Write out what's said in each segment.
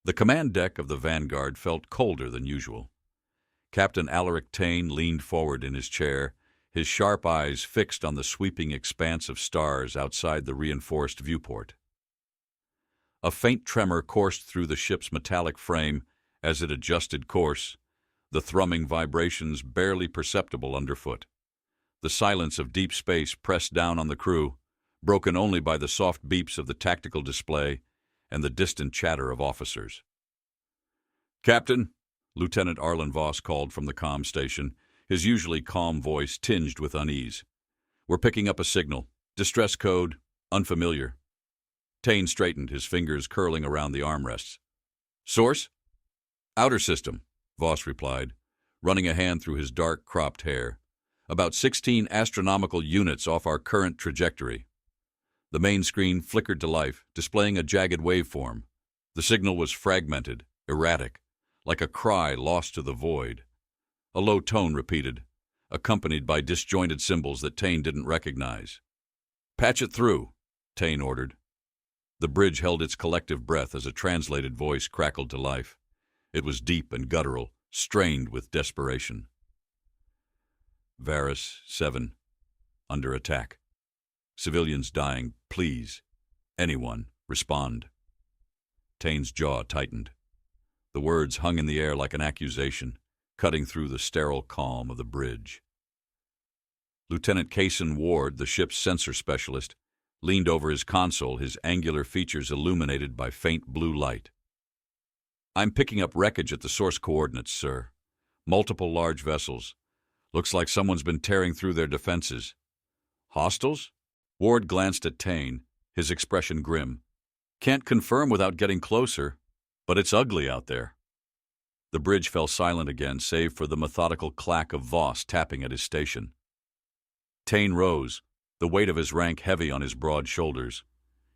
The command deck of the Vanguard felt colder than usual. Captain Alaric Tane leaned forward in his chair, his sharp eyes fixed on the sweeping expanse of stars outside the reinforced viewport. A faint tremor coursed through the ship's metallic frame as it adjusted course, the thrumming vibrations barely perceptible underfoot. The silence of deep space pressed down on the crew, broken only by the soft beeps of the tactical display and the distant chatter of officers. "Captain," Lieutenant Arlen Voss called from the comm station, his usually calm voice tinged with unease. "We're picking up a signal. Distress code, unfamiliar." Tane straightened, his fingers curling around the armrests. "Source?" "Outer system," Voss replied, running a hand through his dark, cropped hair. "About 16 astronomical units off our current trajectory." The main screen flickered to life, displaying a jagged waveform. The signal was fragmented, erratic, like a cry lost to the void. A low tone repeated, accompanied by disjointed symbols that Tane didn't recognize. "Patch it through," Tane ordered. The bridge held its collective breath as a translated voice crackled to life. It was deep and guttural, strained with desperation. "Varus 7. Under attack. Civilians dying. Please. Anyone, respond." Tane's jaw tightened. The words hung in the air like an accusation, cutting through the sterile calm of the bridge. Lieutenant Cason Ward, the ship's sensor specialist, leaned over his console, his angular features illuminated by faint blue light. "I'm picking up wreckage at the source coordinates, sir. Multiple large vessels. Looks like someone's been tearing through their defenses." "Hostiles?" Ward glanced at Tane, his expression grim. "Can't confirm without getting closer, but it's ugly out there." The bridge fell silent again, save for the methodical clack of Voss tapping at his station. Tane rose, the weight of his rank heavy on his broad shoulders.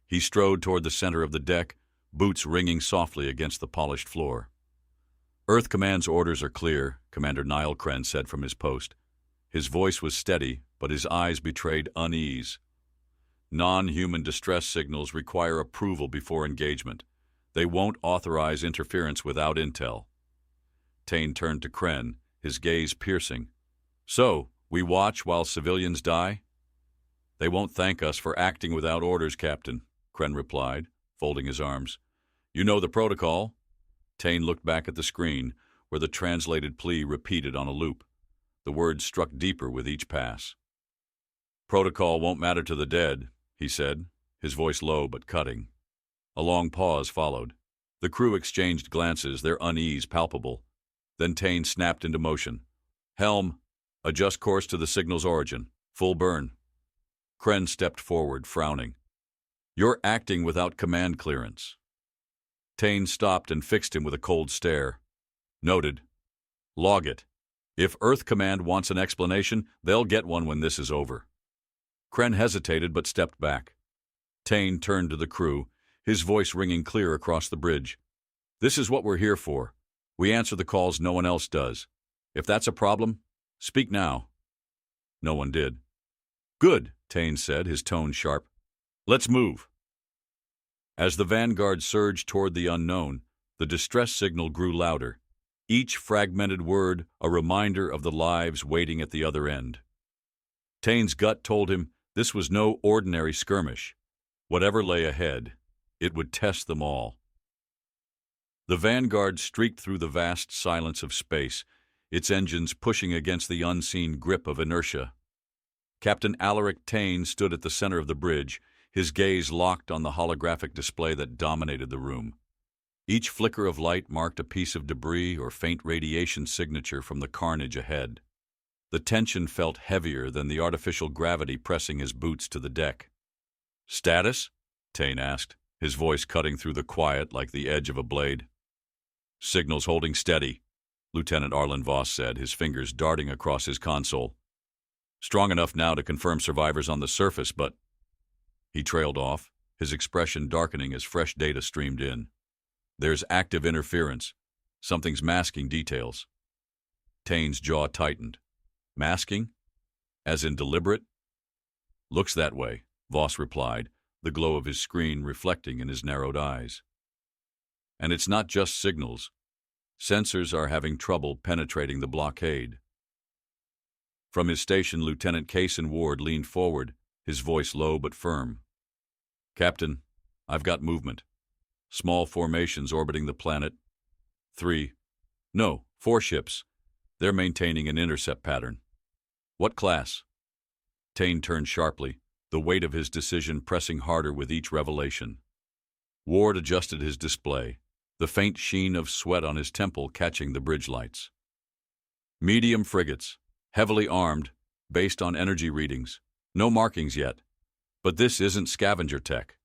He strode toward the center of the deck, boots ringing softly against the polished floor. "Earth Command's orders are clear," Commander Niall Kren said from his post. His voice was steady, but his eyes betrayed unease. "Non-human distress signals require approval before engagement. They won't authorize interference without intel." Tane turned to Kren, his gaze piercing. "So, we watch while civilians die?" "They won't thank us for acting without orders, Captain," Kren replied, folding his arms. "You know the protocol." Tane looked back at the screen, where the translated plea repeated on a loop. The words struck deeper with each pass. "Protocol won't matter to the dead," he said, his voice low but cutting. A long pause followed. The crew exchanged glances, their unease palpable. Then Tane snapped into motion. "Helm, adjust course to the signal's origin. Full burn." Kren stepped forward, frowning. "You're acting without command clearance." Tane stopped and fixed him with a cold stare. "Noted. Log it. If Earth Command wants an explanation, they'll get one when this is over." Kren hesitated but stepped back. Tane turned to the crew, his voice ringing clear across the bridge. "This is what we're here for. We answer the calls no one else does. If that's a problem, speak now." No one did. "Good," Tane said, his tone sharp. "Let's move." As the Vanguard surged toward the unknown, the distress signal grew louder, each fragmented word a reminder of the lives waiting at the other end. Tane's gut told him this was no ordinary skirmish. Whatever lay ahead, it would test them all. The Vanguard streaked through the vast silence of space, its engines pushing against the unseen grip of inertia. Captain Alaric Tane stood at the center of the bridge, his gaze locked on the holographic display that dominated the room. Each flicker of light marked a piece of debris or faint radiation signature from the carnage ahead. The tension felt heavier than the artificial gravity pressing his boots to the deck. "Status?" Tane asked, his voice cutting through the quiet like the edge of a blade. "Signals holding steady," Lieutenant Arlen Voss said, his fingers darting across his console. "Strong enough now to confirm survivors on the surface, but—" He trailed off, his expression darkening as fresh data streamed in. "There's active interference. Something's masking details." Tane's jaw tightened. "Masking? As in deliberate?" "Looks that way," Voss replied, the glow of his screen reflecting in his narrowed eyes. And it's not just signals. Sensors are having trouble penetrating the blockade. From his station, Lieutenant Cason Ward leaned forward, his voice low but firm. "Captain, I've got movement. Small formations orbiting the planet. 4 ships. They're maintaining an intercept pattern." "What class?" Tane turned sharply, the weight of his decision pressing harder with each revelation. Ward adjusted his display, the faint sheen of sweat on his temple catching the bridge lights. "Medium frigates, heavily armed, based on energy readings. No markings yet. But this isn't scavenger tech."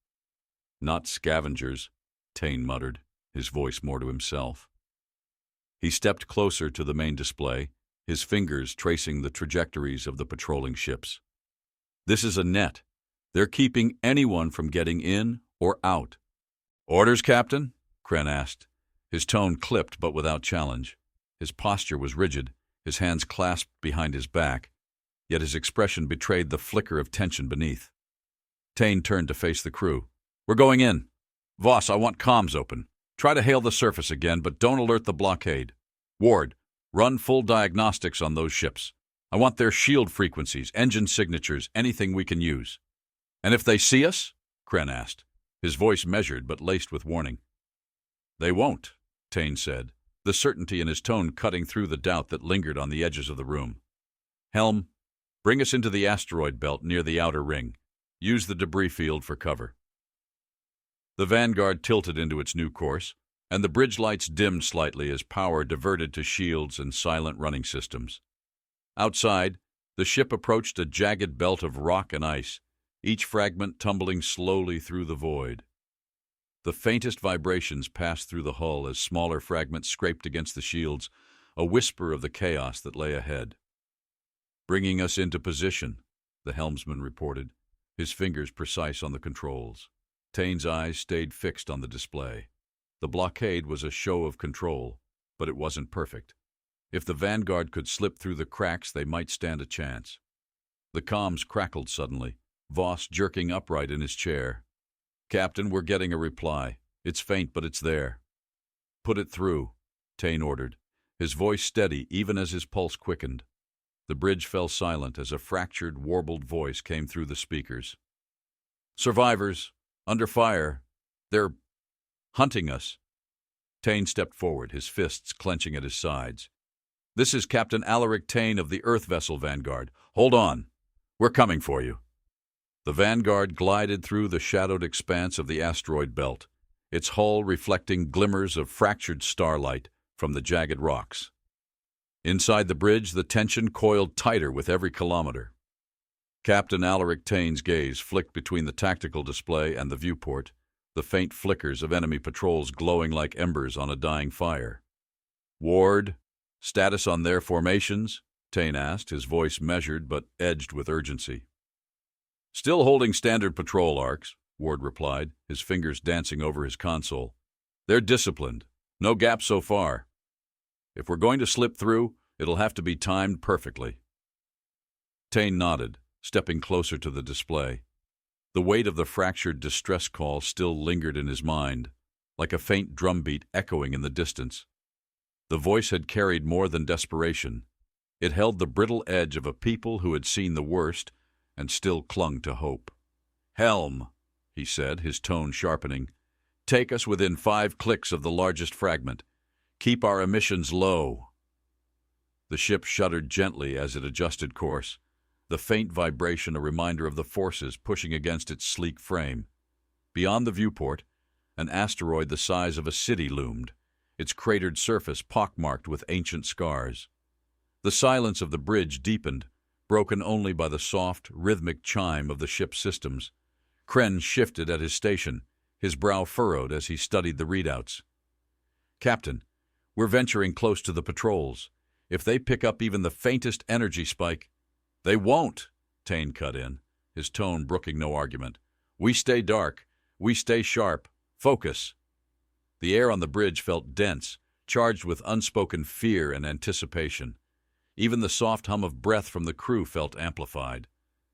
"Not scavengers," Tane muttered, his voice more to himself. He stepped closer to the main display, his fingers tracing the trajectories of the patrolling ships. "This is a net. They're keeping anyone from getting in or out." "Orders, Captain?" Kren asked. His tone clipped but without challenge. His posture was rigid, his hands clasped behind his back, yet his expression betrayed the flicker of tension beneath. Tane turned to face the crew. "We're going in. Voss, I want comms open. Try to hail the surface again, but don't alert the blockade. Ward, run full diagnostics on those ships. I want their shield frequencies, engine signatures, anything we can use." "And if they see us?" Kren asked, his voice measured but laced with warning. "They won't," Tane said, the certainty in his tone cutting through the doubt that lingered on the edges of the room. "Helm, bring us into the asteroid belt near the outer ring. Use the debris field for cover." The Vanguard tilted into its new course, and the bridge lights dimmed slightly as power diverted to shields and silent running systems. Outside, the ship approached a jagged belt of rock and ice, each fragment tumbling slowly through the void. The faintest vibrations passed through the hull as smaller fragments scraped against the shields, a whisper of the chaos that lay ahead. "Bringing us into position," the helmsman reported, his fingers precise on the controls. Tane's eyes stayed fixed on the display. The blockade was a show of control, but it wasn't perfect. If the Vanguard could slip through the cracks, they might stand a chance. The comms crackled suddenly, Voss jerking upright in his chair. "Captain, we're getting a reply. It's faint, but it's there." "Put it through," Tane ordered, his voice steady even as his pulse quickened. The bridge fell silent as a fractured, warbled voice came through the speakers. "Survivors, under fire. They're hunting us." Tane stepped forward, his fists clenching at his sides. "This is Captain Alaric Tane of the Earth vessel Vanguard. Hold on. We're coming for you." The Vanguard glided through the shadowed expanse of the asteroid belt, its hull reflecting glimmers of fractured starlight from the jagged rocks. Inside the bridge, the tension coiled tighter with every kilometer. Captain Alaric Tane's gaze flicked between the tactical display and the viewport, the faint flickers of enemy patrols glowing like embers on a dying fire. "Ward, status on their formations?" Tane asked, his voice measured but edged with urgency. "Still holding standard patrol arcs," Ward replied, his fingers dancing over his console. "They're disciplined. No gaps so far. If we're going to slip through, it'll have to be timed perfectly." Tane nodded, stepping closer to the display. The weight of the fractured distress call still lingered in his mind, like a faint drumbeat echoing in the distance. The voice had carried more than desperation. It held the brittle edge of a people who had seen the worst and still clung to hope. "Helm," he said, his tone sharpening. "Take us within 5 clicks of the largest fragment. Keep our emissions low." The ship shuddered gently as it adjusted course, the faint vibration a reminder of the forces pushing against its sleek frame. Beyond the viewport, an asteroid the size of a city loomed, its cratered surface pockmarked with ancient scars. The silence of the bridge deepened, broken only by the soft, rhythmic chime of the ship's systems. Kren shifted at his station, his brow furrowed as he studied the readouts. "Captain, we're venturing close to the patrols. If they pick up even the faintest energy spike—" "They won't," Tane cut in, his tone brooking no argument. "We stay dark. We stay sharp. Focus." The air on the bridge felt dense, charged with unspoken fear and anticipation. Even the soft hum of breath from the crew felt amplified,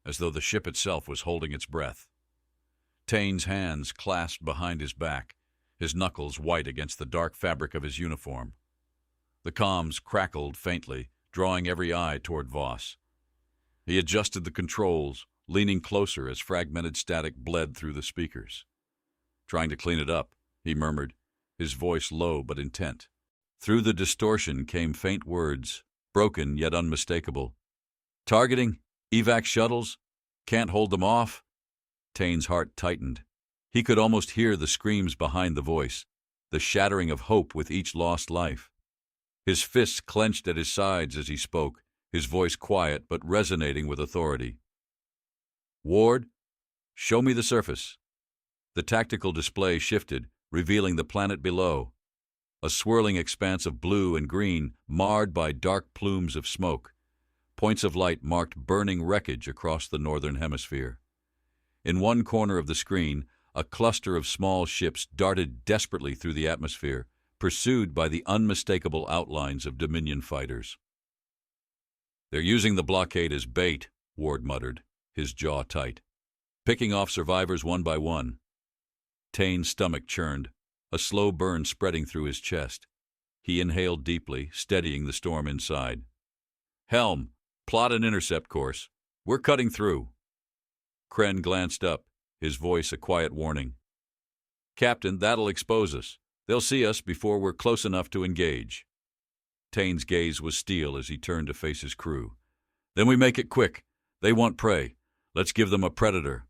as though the ship itself was holding its breath. Tane's hands clasped behind his back, his knuckles white against the dark fabric of his uniform. The comms crackled faintly, drawing every eye toward Voss. He adjusted the controls, leaning closer as fragmented static bled through the speakers. Trying to clean it up, he murmured, his voice low but intent. Through the distortion came faint words, broken yet unmistakable. Targeting? Evac shuttles? Can't hold them off? Tane's heart tightened. He could almost hear the screams behind the voice, the shattering of hope with each lost life. His fists clenched at his sides as he spoke, his voice quiet but resonating with authority. Ward, show me the surface. The tactical display shifted, revealing the planet below. A swirling expanse of blue and green, marred by dark plumes of smoke. Points of light marked burning wreckage across the northern hemisphere. In one corner of the screen, a cluster of small ships darted desperately through the atmosphere, pursued by the unmistakable outlines of Dominion fighters. They're using the blockade as bait, Ward muttered, his jaw tight. Picking off survivors one by one. Tane's stomach churned, a slow burn spreading through his chest. He inhaled deeply, steadying the storm inside. Helm, plot an intercept course. We're cutting through. Kren glanced up, his voice a quiet warning. Captain, that'll expose us. They'll see us before we're close enough to engage. Tane's gaze was steel as he turned to face his crew. Then we make it quick. They want prey. Let's give them a predator.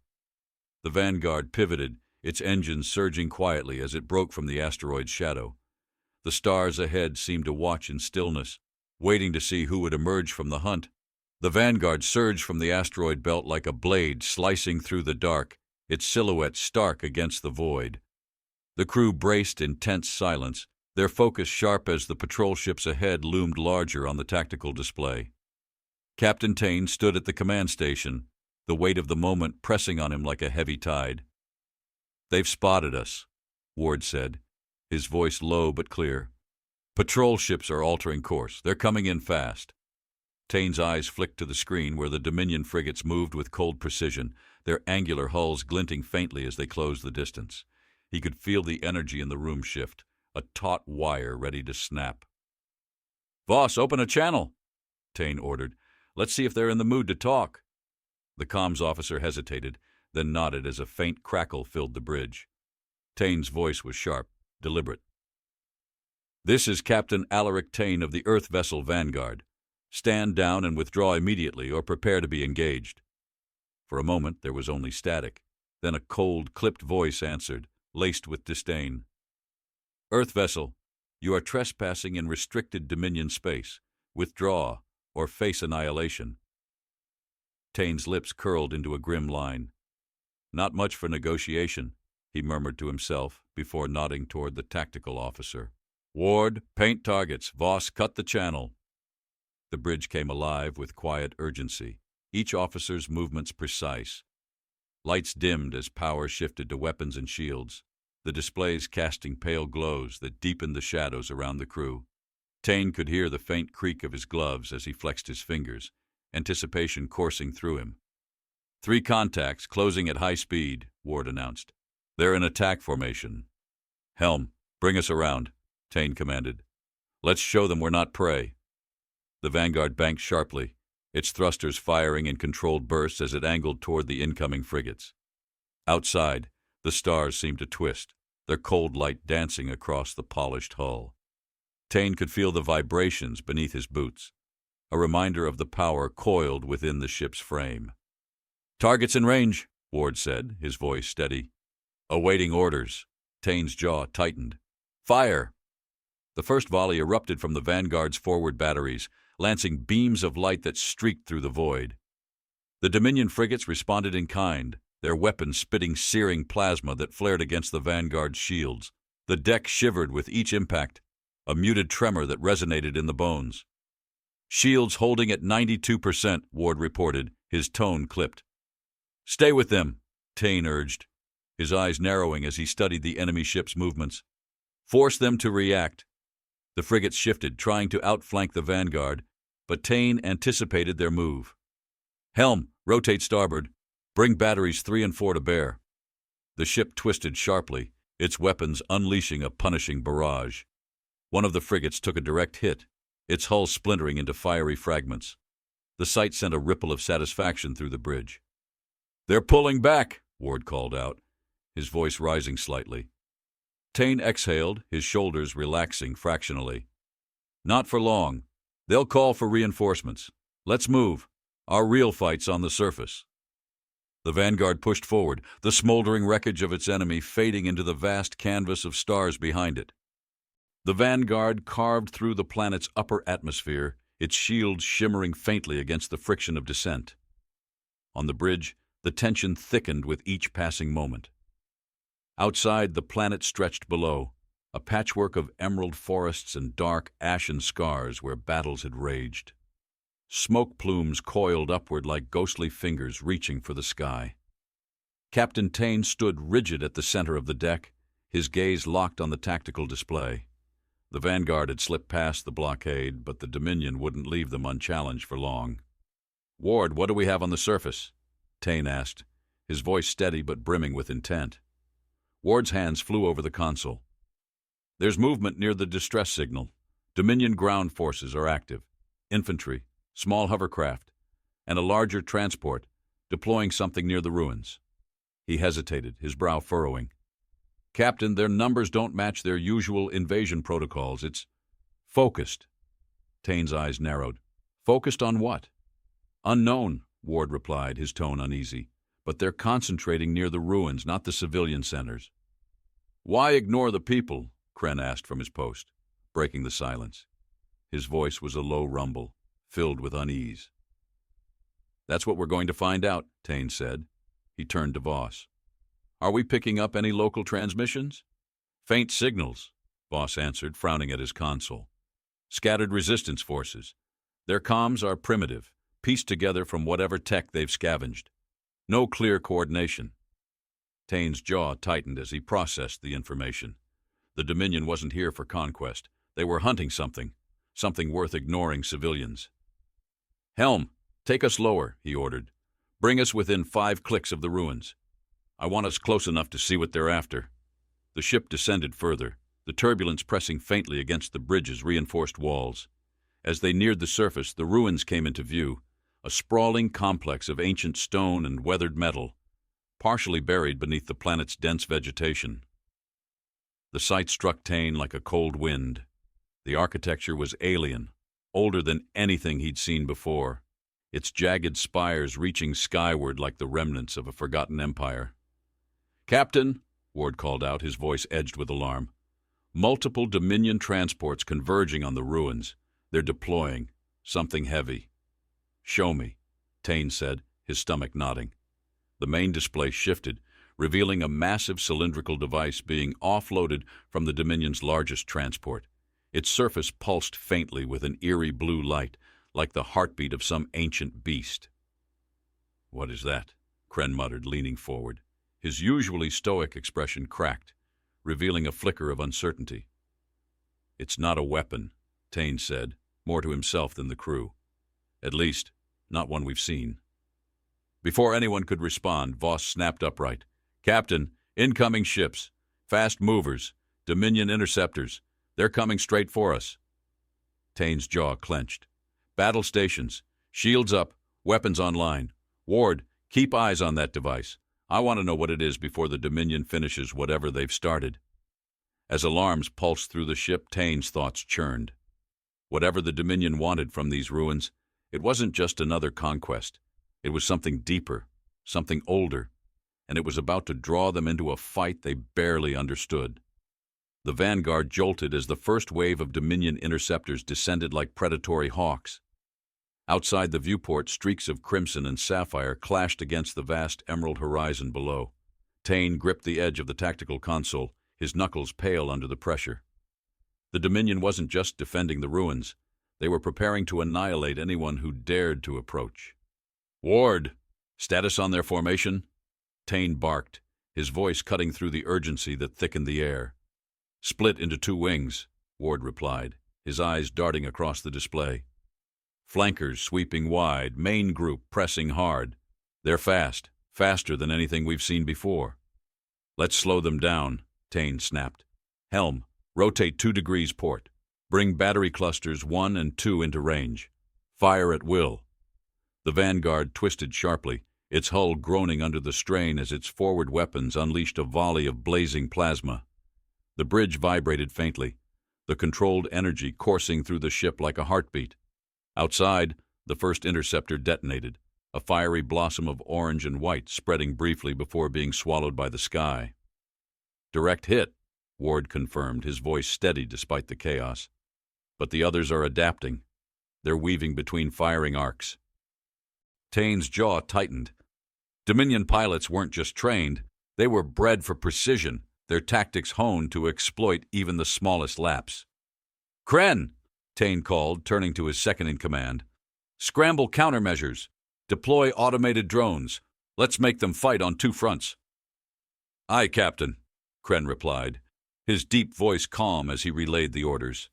The Vanguard pivoted, its engines surging quietly as it broke from the asteroid's shadow. The stars ahead seemed to watch in stillness, waiting to see who would emerge from the hunt. The Vanguard surged from the asteroid belt like a blade slicing through the dark, its silhouette stark against the void. The crew braced in tense silence, their focus sharp as the patrol ships ahead loomed larger on the tactical display. Captain Tane stood at the command station, the weight of the moment pressing on him like a heavy tide. They've spotted us, Ward said, his voice low but clear. Patrol ships are altering course. They're coming in fast. Tane's eyes flicked to the screen where the Dominion frigates moved with cold precision, their angular hulls glinting faintly as they closed the distance. He could feel the energy in the room shift, a taut wire ready to snap. Voss, open a channel, Tane ordered. Let's see if they're in the mood to talk. The comms officer hesitated, then nodded as a faint crackle filled the bridge. Tane's voice was sharp, deliberate. This is Captain Alaric Tane of the Earth vessel Vanguard. Stand down and withdraw immediately or prepare to be engaged. For a moment there was only static. Then a cold, clipped voice answered, laced with disdain. Earth vessel, you are trespassing in restricted Dominion space. Withdraw or face annihilation. Tane's lips curled into a grim line. Not much for negotiation, he murmured to himself before nodding toward the tactical officer. Ward, paint targets. Voss, cut the channel. The bridge came alive with quiet urgency, each officer's movements precise. Lights dimmed as power shifted to weapons and shields, the displays casting pale glows that deepened the shadows around the crew. Tane could hear the faint creak of his gloves as he flexed his fingers, anticipation coursing through him. 3 contacts closing at high speed, Ward announced. They're in attack formation. Helm, bring us around, Tane commanded. Let's show them we're not prey. The Vanguard banked sharply, its thrusters firing in controlled bursts as it angled toward the incoming frigates. Outside, the stars seemed to twist, their cold light dancing across the polished hull. Tane could feel the vibrations beneath his boots, a reminder of the power coiled within the ship's frame. Targets in range, Ward said, his voice steady. Awaiting orders. Tane's jaw tightened. Fire! The first volley erupted from the Vanguard's forward batteries, lancing beams of light that streaked through the void. The Dominion frigates responded in kind, their weapons spitting searing plasma that flared against the Vanguard's shields. The deck shivered with each impact, a muted tremor that resonated in the bones. Shields holding at 92%, Ward reported, his tone clipped. Stay with them, Tane urged, his eyes narrowing as he studied the enemy ship's movements. Force them to react. The frigates shifted, trying to outflank the Vanguard, but Tane anticipated their move. Helm, rotate starboard. Bring batteries 3 and 4 to bear. The ship twisted sharply, its weapons unleashing a punishing barrage. One of the frigates took a direct hit, its hull splintering into fiery fragments. The sight sent a ripple of satisfaction through the bridge. "They're pulling back," Ward called out, his voice rising slightly. Tane exhaled, his shoulders relaxing fractionally. "Not for long. They'll call for reinforcements. Let's move. Our real fight's on the surface." The Vanguard pushed forward, the smoldering wreckage of its enemy fading into the vast canvas of stars behind it. The Vanguard carved through the planet's upper atmosphere, its shields shimmering faintly against the friction of descent. On the bridge, the tension thickened with each passing moment. Outside, the planet stretched below, a patchwork of emerald forests and dark, ashen scars where battles had raged. Smoke plumes coiled upward like ghostly fingers reaching for the sky. Captain Tane stood rigid at the center of the deck, his gaze locked on the tactical display. The Vanguard had slipped past the blockade, but the Dominion wouldn't leave them unchallenged for long. "Ward, what do we have on the surface?" Tane asked, his voice steady but brimming with intent. Ward's hands flew over the console. "There's movement near the distress signal. Dominion ground forces are active. Infantry, small hovercraft, and a larger transport, deploying something near the ruins." He hesitated, his brow furrowing. "Captain, their numbers don't match their usual invasion protocols. It's focused." Tane's eyes narrowed. "Focused on what?" "Unknown," Ward replied, his tone uneasy. "But they're concentrating near the ruins, not the civilian centers." "Why ignore the people?" Kren asked from his post, breaking the silence. His voice was a low rumble, filled with unease. "That's what we're going to find out," Tane said. He turned to Voss. "Are we picking up any local transmissions?" "Faint signals," Voss answered, frowning at his console. "Scattered resistance forces. Their comms are primitive, pieced together from whatever tech they've scavenged. No clear coordination." Tane's jaw tightened as he processed the information. The Dominion wasn't here for conquest. They were hunting something worth ignoring civilians. "Helm, take us lower," he ordered. "Bring us within 5 clicks of the ruins. I want us close enough to see what they're after." The ship descended further, the turbulence pressing faintly against the bridge's reinforced walls. As they neared the surface, the ruins came into view, a sprawling complex of ancient stone and weathered metal, partially buried beneath the planet's dense vegetation. The sight struck Tane like a cold wind. The architecture was alien, older than anything he'd seen before, its jagged spires reaching skyward like the remnants of a forgotten empire. "Captain," Ward called out, his voice edged with alarm. "Multiple Dominion transports converging on the ruins. They're deploying. Something heavy." "Show me," Tane said, his stomach nodding. The main display shifted, revealing a massive cylindrical device being offloaded from the Dominion's largest transport. Its surface pulsed faintly with an eerie blue light, like the heartbeat of some ancient beast. "What is that?" Kren muttered, leaning forward. His usually stoic expression cracked, revealing a flicker of uncertainty. "It's not a weapon," Tane said, more to himself than the crew. "At least, not one we've seen." Before anyone could respond, Voss snapped upright. "Captain, incoming ships. Fast movers. Dominion interceptors. They're coming straight for us." Tane's jaw clenched. "Battle stations. Shields up. Weapons online. Ward, keep eyes on that device. I want to know what it is before the Dominion finishes whatever they've started." As alarms pulsed through the ship, Tane's thoughts churned. Whatever the Dominion wanted from these ruins, it wasn't just another conquest. It was something deeper, something older, and it was about to draw them into a fight they barely understood. The Vanguard jolted as the first wave of Dominion interceptors descended like predatory hawks. Outside the viewport, streaks of crimson and sapphire clashed against the vast emerald horizon below. Tane gripped the edge of the tactical console, his knuckles pale under the pressure. The Dominion wasn't just defending the ruins. They were preparing to annihilate anyone who dared to approach. "Ward, status on their formation?" Tane barked, his voice cutting through the urgency that thickened the air. "Split into 2 wings," Ward replied, his eyes darting across the display. "Flankers sweeping wide, main group pressing hard. They're fast, faster than anything we've seen before." "Let's slow them down," Tane snapped. Helm, rotate 2 degrees port. Bring battery clusters 1 and 2 into range. Fire at will. The Vanguard twisted sharply, its hull groaning under the strain as its forward weapons unleashed a volley of blazing plasma. The bridge vibrated faintly, the controlled energy coursing through the ship like a heartbeat. Outside, the first interceptor detonated, a fiery blossom of orange and white spreading briefly before being swallowed by the sky. Direct hit, Ward confirmed, his voice steady despite the chaos. But the others are adapting. They're weaving between firing arcs. Tane's jaw tightened. Dominion pilots weren't just trained, they were bred for precision, their tactics honed to exploit even the smallest lapse. "Kren!" Tane called, turning to his second-in-command. "Scramble countermeasures. Deploy automated drones. Let's make them fight on 2 fronts." "Aye, Captain," Kren replied, his deep voice calm as he relayed the orders.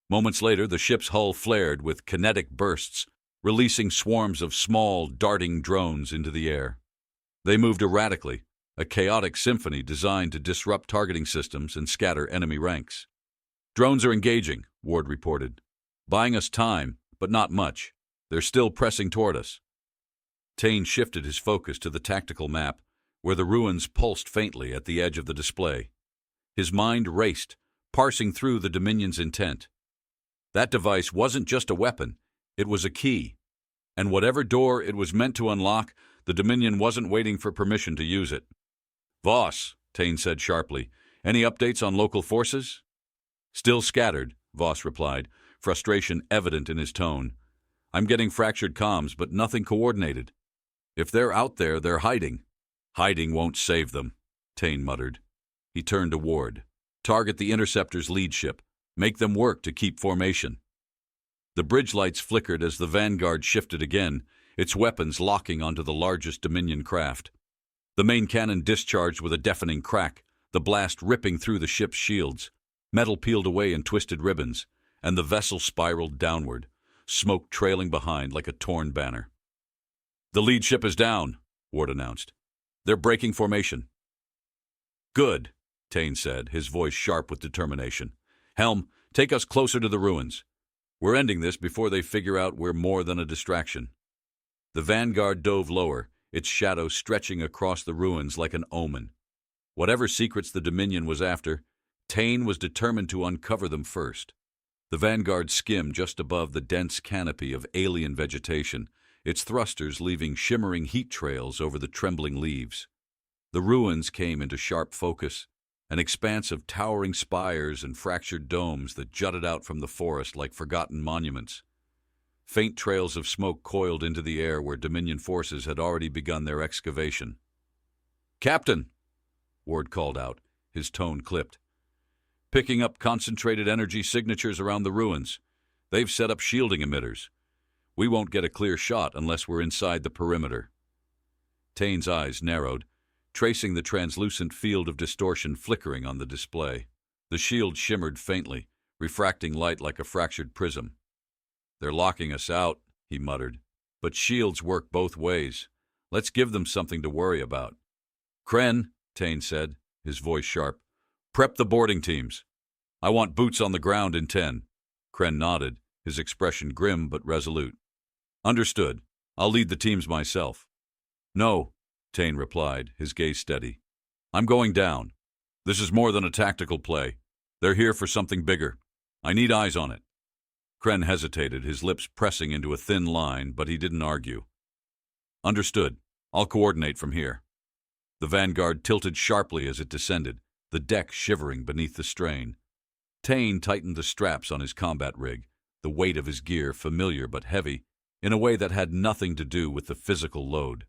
Moments later, the ship's hull flared with kinetic bursts, releasing swarms of small, darting drones into the air. They moved erratically, a chaotic symphony designed to disrupt targeting systems and scatter enemy ranks. "Drones are engaging," Ward reported. "Buying us time, but not much. They're still pressing toward us." Tane shifted his focus to the tactical map, where the ruins pulsed faintly at the edge of the display. His mind raced, parsing through the Dominion's intent. That device wasn't just a weapon, it was a key. And whatever door it was meant to unlock, the Dominion wasn't waiting for permission to use it. "Voss," Tane said sharply, "any updates on local forces?" "Still scattered," Voss replied, frustration evident in his tone. "I'm getting fractured comms, but nothing coordinated. If they're out there, they're hiding." "Hiding won't save them," Tane muttered. He turned to Ward. "Target the Interceptor's lead ship. Make them work to keep formation." The bridge lights flickered as the Vanguard shifted again, its weapons locking onto the largest Dominion craft. The main cannon discharged with a deafening crack, the blast ripping through the ship's shields. Metal peeled away in twisted ribbons, and the vessel spiraled downward, smoke trailing behind like a torn banner. "The lead ship is down," Ward announced. "They're breaking formation." "Good," Tane said, his voice sharp with determination. "Helm, take us closer to the ruins. We're ending this before they figure out we're more than a distraction." The Vanguard dove lower, its shadow stretching across the ruins like an omen. Whatever secrets the Dominion was after, Tane was determined to uncover them first. The Vanguard skimmed just above the dense canopy of alien vegetation, its thrusters leaving shimmering heat trails over the trembling leaves. The ruins came into sharp focus, an expanse of towering spires and fractured domes that jutted out from the forest like forgotten monuments. Faint trails of smoke coiled into the air where Dominion forces had already begun their excavation. "Captain!" Ward called out, his tone clipped. "Picking up concentrated energy signatures around the ruins. They've set up shielding emitters. We won't get a clear shot unless we're inside the perimeter." Tane's eyes narrowed, tracing the translucent field of distortion flickering on the display. The shield shimmered faintly, refracting light like a fractured prism. "They're locking us out," he muttered. "But shields work both ways. Let's give them something to worry about." "Kren," Tane said, his voice sharp, "prep the boarding teams. I want boots on the ground in 10. Kren nodded, his expression grim but resolute. "Understood. I'll lead the teams myself." "No," Tane replied, his gaze steady. "I'm going down. This is more than a tactical play. They're here for something bigger. I need eyes on it." Kren hesitated, his lips pressing into a thin line, but he didn't argue. "Understood. I'll coordinate from here." The Vanguard tilted sharply as it descended, the deck shivering beneath the strain. Tane tightened the straps on his combat rig, the weight of his gear familiar but heavy, in a way that had nothing to do with the physical load.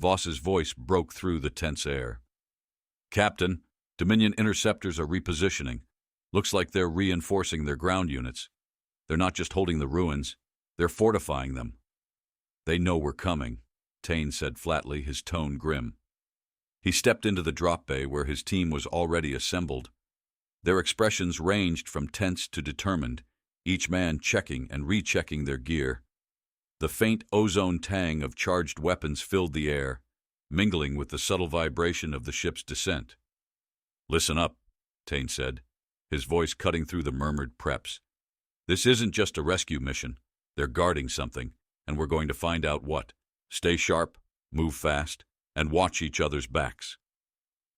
Voss's voice broke through the tense air. "Captain, Dominion interceptors are repositioning. Looks like they're reinforcing their ground units. They're not just holding the ruins, they're fortifying them." "They know we're coming," Tane said flatly, his tone grim. He stepped into the drop bay where his team was already assembled. Their expressions ranged from tense to determined, each man checking and rechecking their gear. The faint ozone tang of charged weapons filled the air, mingling with the subtle vibration of the ship's descent. "Listen up," Tane said, his voice cutting through the murmured preps. "This isn't just a rescue mission. They're guarding something, and we're going to find out what. Stay sharp, move fast, and watch each other's backs."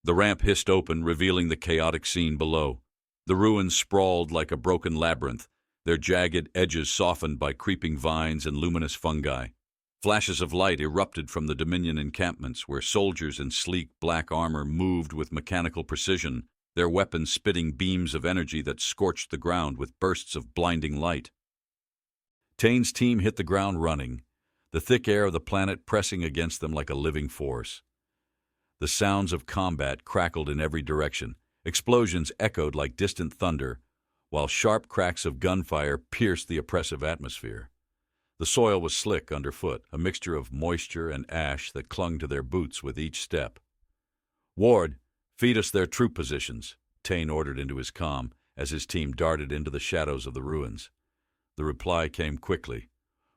The ramp hissed open, revealing the chaotic scene below. The ruins sprawled like a broken labyrinth, their jagged edges softened by creeping vines and luminous fungi. Flashes of light erupted from the Dominion encampments, where soldiers in sleek black armor moved with mechanical precision, their weapons spitting beams of energy that scorched the ground with bursts of blinding light. Tane's team hit the ground running, the thick air of the planet pressing against them like a living force. The sounds of combat crackled in every direction. Explosions echoed like distant thunder, while sharp cracks of gunfire pierced the oppressive atmosphere. The soil was slick underfoot, a mixture of moisture and ash that clung to their boots with each step. "Ward, feed us their troop positions," Tane ordered into his comm as his team darted into the shadows of the ruins. The reply came quickly,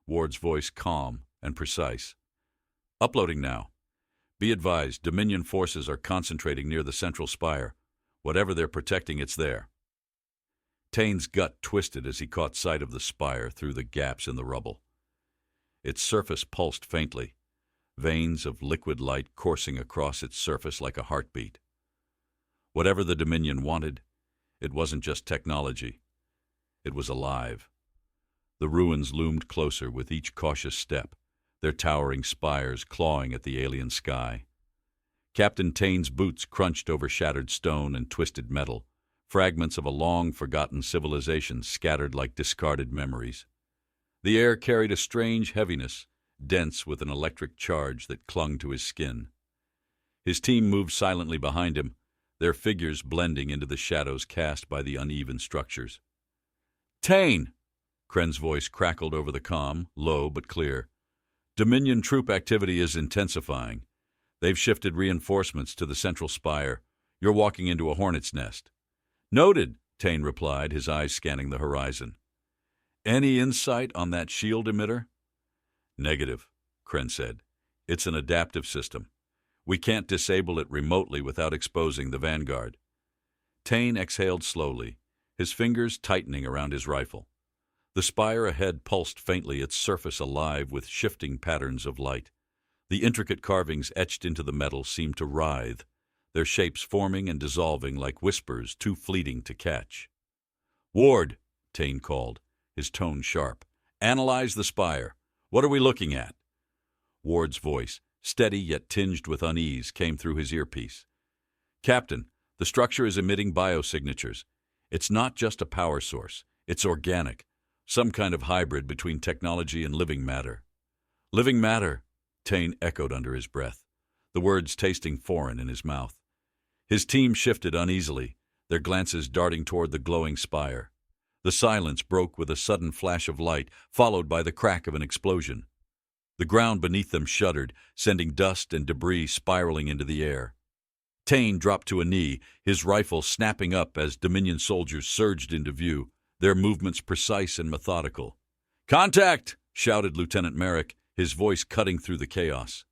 Ward's voice calm and precise. "Uploading now. Be advised, Dominion forces are concentrating near the central spire. Whatever they're protecting, it's there." Tane's gut twisted as he caught sight of the spire through the gaps in the rubble. Its surface pulsed faintly, veins of liquid light coursing across its surface like a heartbeat. Whatever the Dominion wanted, it wasn't just technology. It was alive. The ruins loomed closer with each cautious step, their towering spires clawing at the alien sky. Captain Tane's boots crunched over shattered stone and twisted metal, fragments of a long-forgotten civilization scattered like discarded memories. The air carried a strange heaviness, dense with an electric charge that clung to his skin. His team moved silently behind him, their figures blending into the shadows cast by the uneven structures. "Tane!" Kren's voice crackled over the comm, low but clear. "Dominion troop activity is intensifying. They've shifted reinforcements to the central spire. You're walking into a hornet's nest." "Noted," Tane replied, his eyes scanning the horizon. "Any insight on that shield emitter?" "Negative," Kren said. "It's an adaptive system. We can't disable it remotely without exposing the vanguard." Tane exhaled slowly, his fingers tightening around his rifle. The spire ahead pulsed faintly, its surface alive with shifting patterns of light. The intricate carvings etched into the metal seemed to writhe, their shapes forming and dissolving like whispers too fleeting to catch. "Ward," Tane called, his tone sharp. "Analyze the spire. What are we looking at?" Ward's voice, steady yet tinged with unease, came through his earpiece. "Captain, the structure is emitting biosignatures. It's not just a power source. It's organic, some kind of hybrid between technology and living matter." "Living matter," Tane echoed under his breath, the words tasting foreign in his mouth. His team shifted uneasily, their glances darting toward the glowing spire. The silence broke with a sudden flash of light, followed by the crack of an explosion. The ground beneath them shuddered, sending dust and debris spiraling into the air. Tane dropped to a knee, his rifle snapping up as Dominion soldiers surged into view, their movements precise and methodical. "Contact!" shouted Lieutenant Merrick, his voice cutting through the chaos.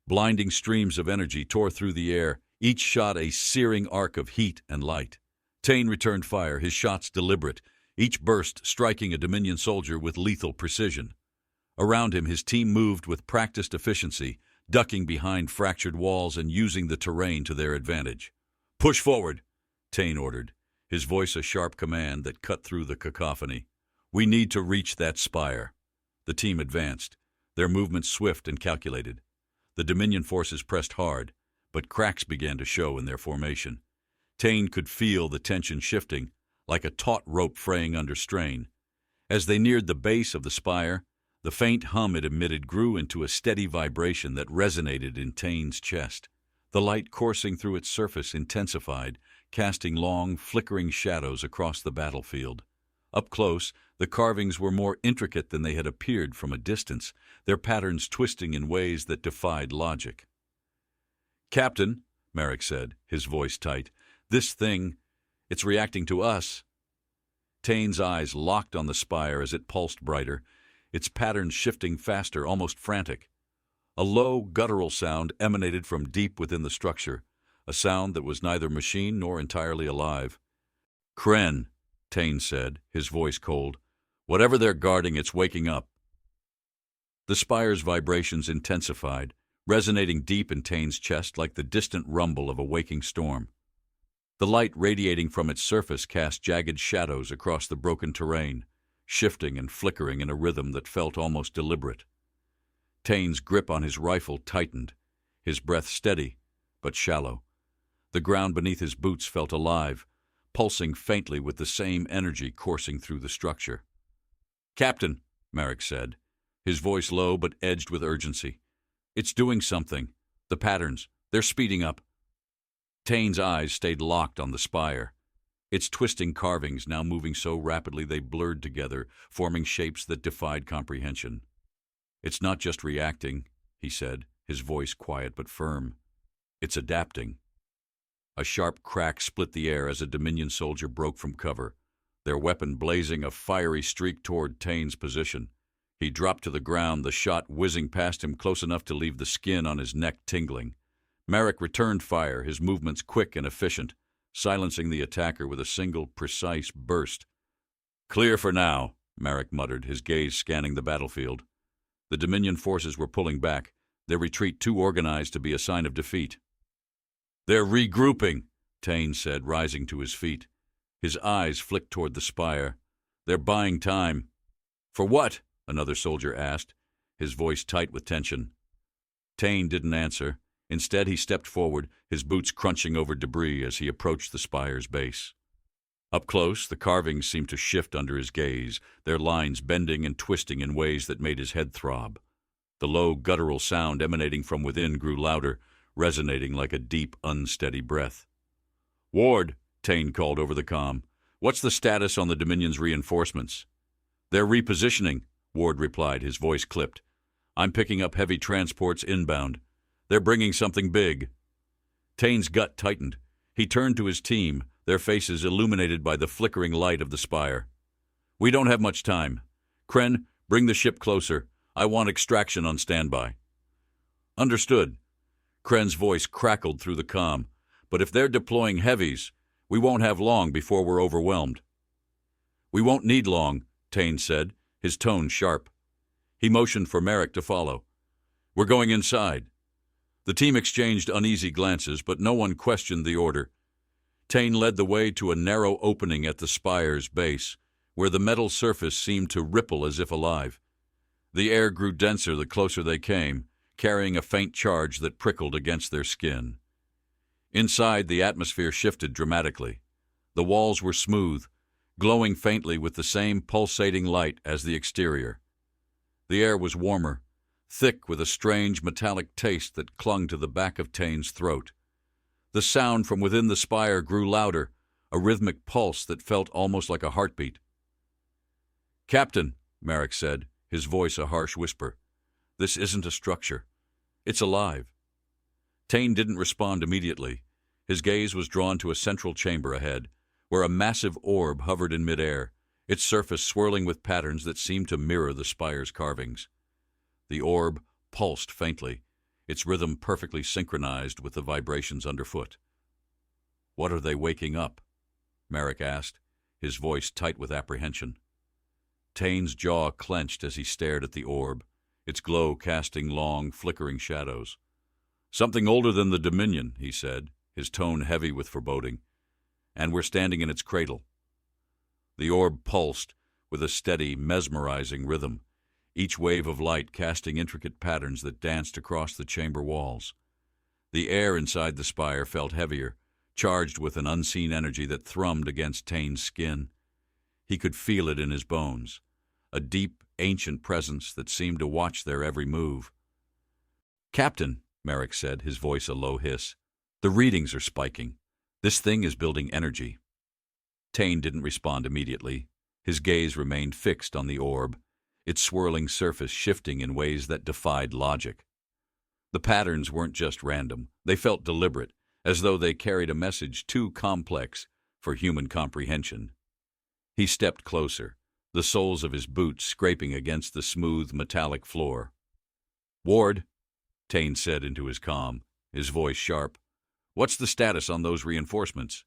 Blinding streams of energy tore through the air, each shot a searing arc of heat and light. Tane returned fire, his shots deliberate, each burst striking a Dominion soldier with lethal precision. Around him, his team moved with practiced efficiency, ducking behind fractured walls and using the terrain to their advantage. "Push forward," Tane ordered, his voice a sharp command that cut through the cacophony. "We need to reach that spire." The team advanced, their movements swift and calculated. The Dominion forces pressed hard, but cracks began to show in their formation. Tane could feel the tension shifting, like a taut rope fraying under strain. As they neared the base of the spire, the faint hum it emitted grew into a steady vibration that resonated in Tane's chest. The light coursing through its surface intensified, casting long, flickering shadows across the battlefield. Up close, the carvings were more intricate than they had appeared from a distance, their patterns twisting in ways that defied logic. "Captain," Merrick said, his voice tight, "this thing, it's reacting to us." Tane's eyes locked on the spire as it pulsed brighter, its patterns shifting faster, almost frantic. A low, guttural sound emanated from deep within the structure, a sound that was neither machine nor entirely alive. "Kren," Tane said, his voice cold. "Whatever they're guarding, it's waking up." The spire's vibrations intensified, resonating deep in Tane's chest like the distant rumble of a waking storm. The light radiating from its surface cast jagged shadows across the broken terrain, shifting and flickering in a rhythm that felt almost deliberate. Tane's grip on his rifle tightened, his breath steady, but shallow. The ground beneath his boots felt alive, pulsing faintly with the same energy coursing through the structure. "Captain," Merrick said, his voice low but edged with urgency. "It's doing something. The patterns, they're speeding up." Tane's eyes stayed locked on the spire, its twisting carvings now moving so rapidly they blurred together, forming shapes that defied comprehension. "It's not just reacting," he said, his voice quiet but firm. "It's adapting." A sharp crack split the air as a Dominion soldier broke from cover, their weapon blazing a fiery streak toward Tane's position. He dropped to the ground, the shot whizzing past him close enough to leave the skin on his neck tingling. Merrick returned fire, his movements quick and efficient, silencing the attacker with a single, precise burst. "Clear for now," Merrick muttered, his gaze scanning the battlefield. The Dominion forces were pulling back, their retreat too organized to be a sign of defeat. "They're regrouping," Tane said, rising to his feet. His eyes flicked toward the spire. "They're buying time." "For what?" another soldier asked, his voice tight with tension. Tane didn't answer. Instead, he stepped forward, his boots crunching over debris as he approached the spire's base. Up close, the carvings seemed to shift under his gaze, their lines bending and twisting in ways that made his head throb. The low, guttural sound emanating from within grew louder, resonating like a deep, unsteady breath. "Ward," Tane called over the comm, "what's the status on the Dominion's reinforcements?" "They're repositioning," Ward replied, his voice clipped. "I'm picking up heavy transports inbound. They're bringing something big." Tane's gut tightened. He turned to his team, their faces illuminated by the flickering light of the spire. "We don't have much time. Kren, bring the ship closer. I want extraction on standby." "Understood." Kren's voice crackled through the comm. "But if they're deploying heavies, we won't have long before we're overwhelmed." "We won't need long," Tane said, his tone sharp. He motioned for Merrick to follow. "We're going inside." The team exchanged uneasy glances, but no one questioned the order. Tane led the way to a narrow opening at the spire's base, where the metal surface seemed to ripple as if alive. The air grew denser the closer they came, carrying a faint charge that prickled against their skin. Inside, the atmosphere shifted dramatically. The walls were smooth, glowing faintly with the same pulsating light as the exterior. The air was warmer, thick with a strange metallic taste that clung to the back of Tane's throat. The sound from within the spire grew louder, a rhythmic pulse that felt almost like a heartbeat. "Captain," Merrick said, his voice a harsh whisper, "this isn't a structure. It's alive." Tane didn't respond immediately. His gaze was drawn to a central chamber ahead, where a massive orb hovered in midair, its surface swirling with patterns that seemed to mirror the spire's carvings. The orb pulsed faintly, its rhythm perfectly synchronized with the vibrations underfoot. "What are they waking up?" Merrick asked, his voice tight with apprehension. Tane's jaw clenched as he stared at the orb, its glow casting long, flickering shadows. "Something older than the Dominion," he said, his tone heavy with foreboding. "And we're standing in its cradle." The orb pulsed with a steady, mesmerizing rhythm, each wave of light casting intricate patterns that danced across the chamber walls. The air inside the spire felt heavier, charged with an unseen energy that thrummed against Tane's skin. He could feel it in his bones, a deep, ancient presence that seemed to watch their every move. "Captain," Merrick said, his voice a low hiss, "the readings are spiking. This thing is building energy." Tane didn't respond immediately. His gaze remained fixed on the orb, its swirling surface shifting in ways that defied logic. The patterns weren't just random. They felt deliberate, as though they carried a message too complex for human comprehension. He stepped closer, the soles of his boots scraping against the smooth, metallic floor. "Ward," Tane said into his comm, his voice sharp, What's the status on those reinforcements?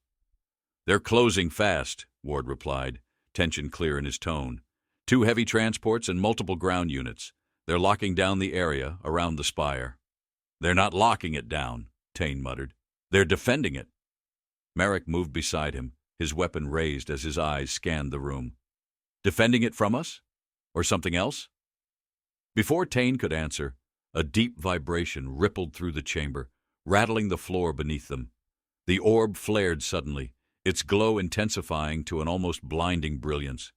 They're closing fast, Ward replied, tension clear in his tone. 2 heavy transports and multiple ground units. They're locking down the area around the Spire. They're not locking it down, Tane muttered. They're defending it. Merrick moved beside him, his weapon raised as his eyes scanned the room. Defending it from us? Or something else? Before Tane could answer, a deep vibration rippled through the chamber, rattling the floor beneath them. The orb flared suddenly, its glow intensifying to an almost blinding brilliance.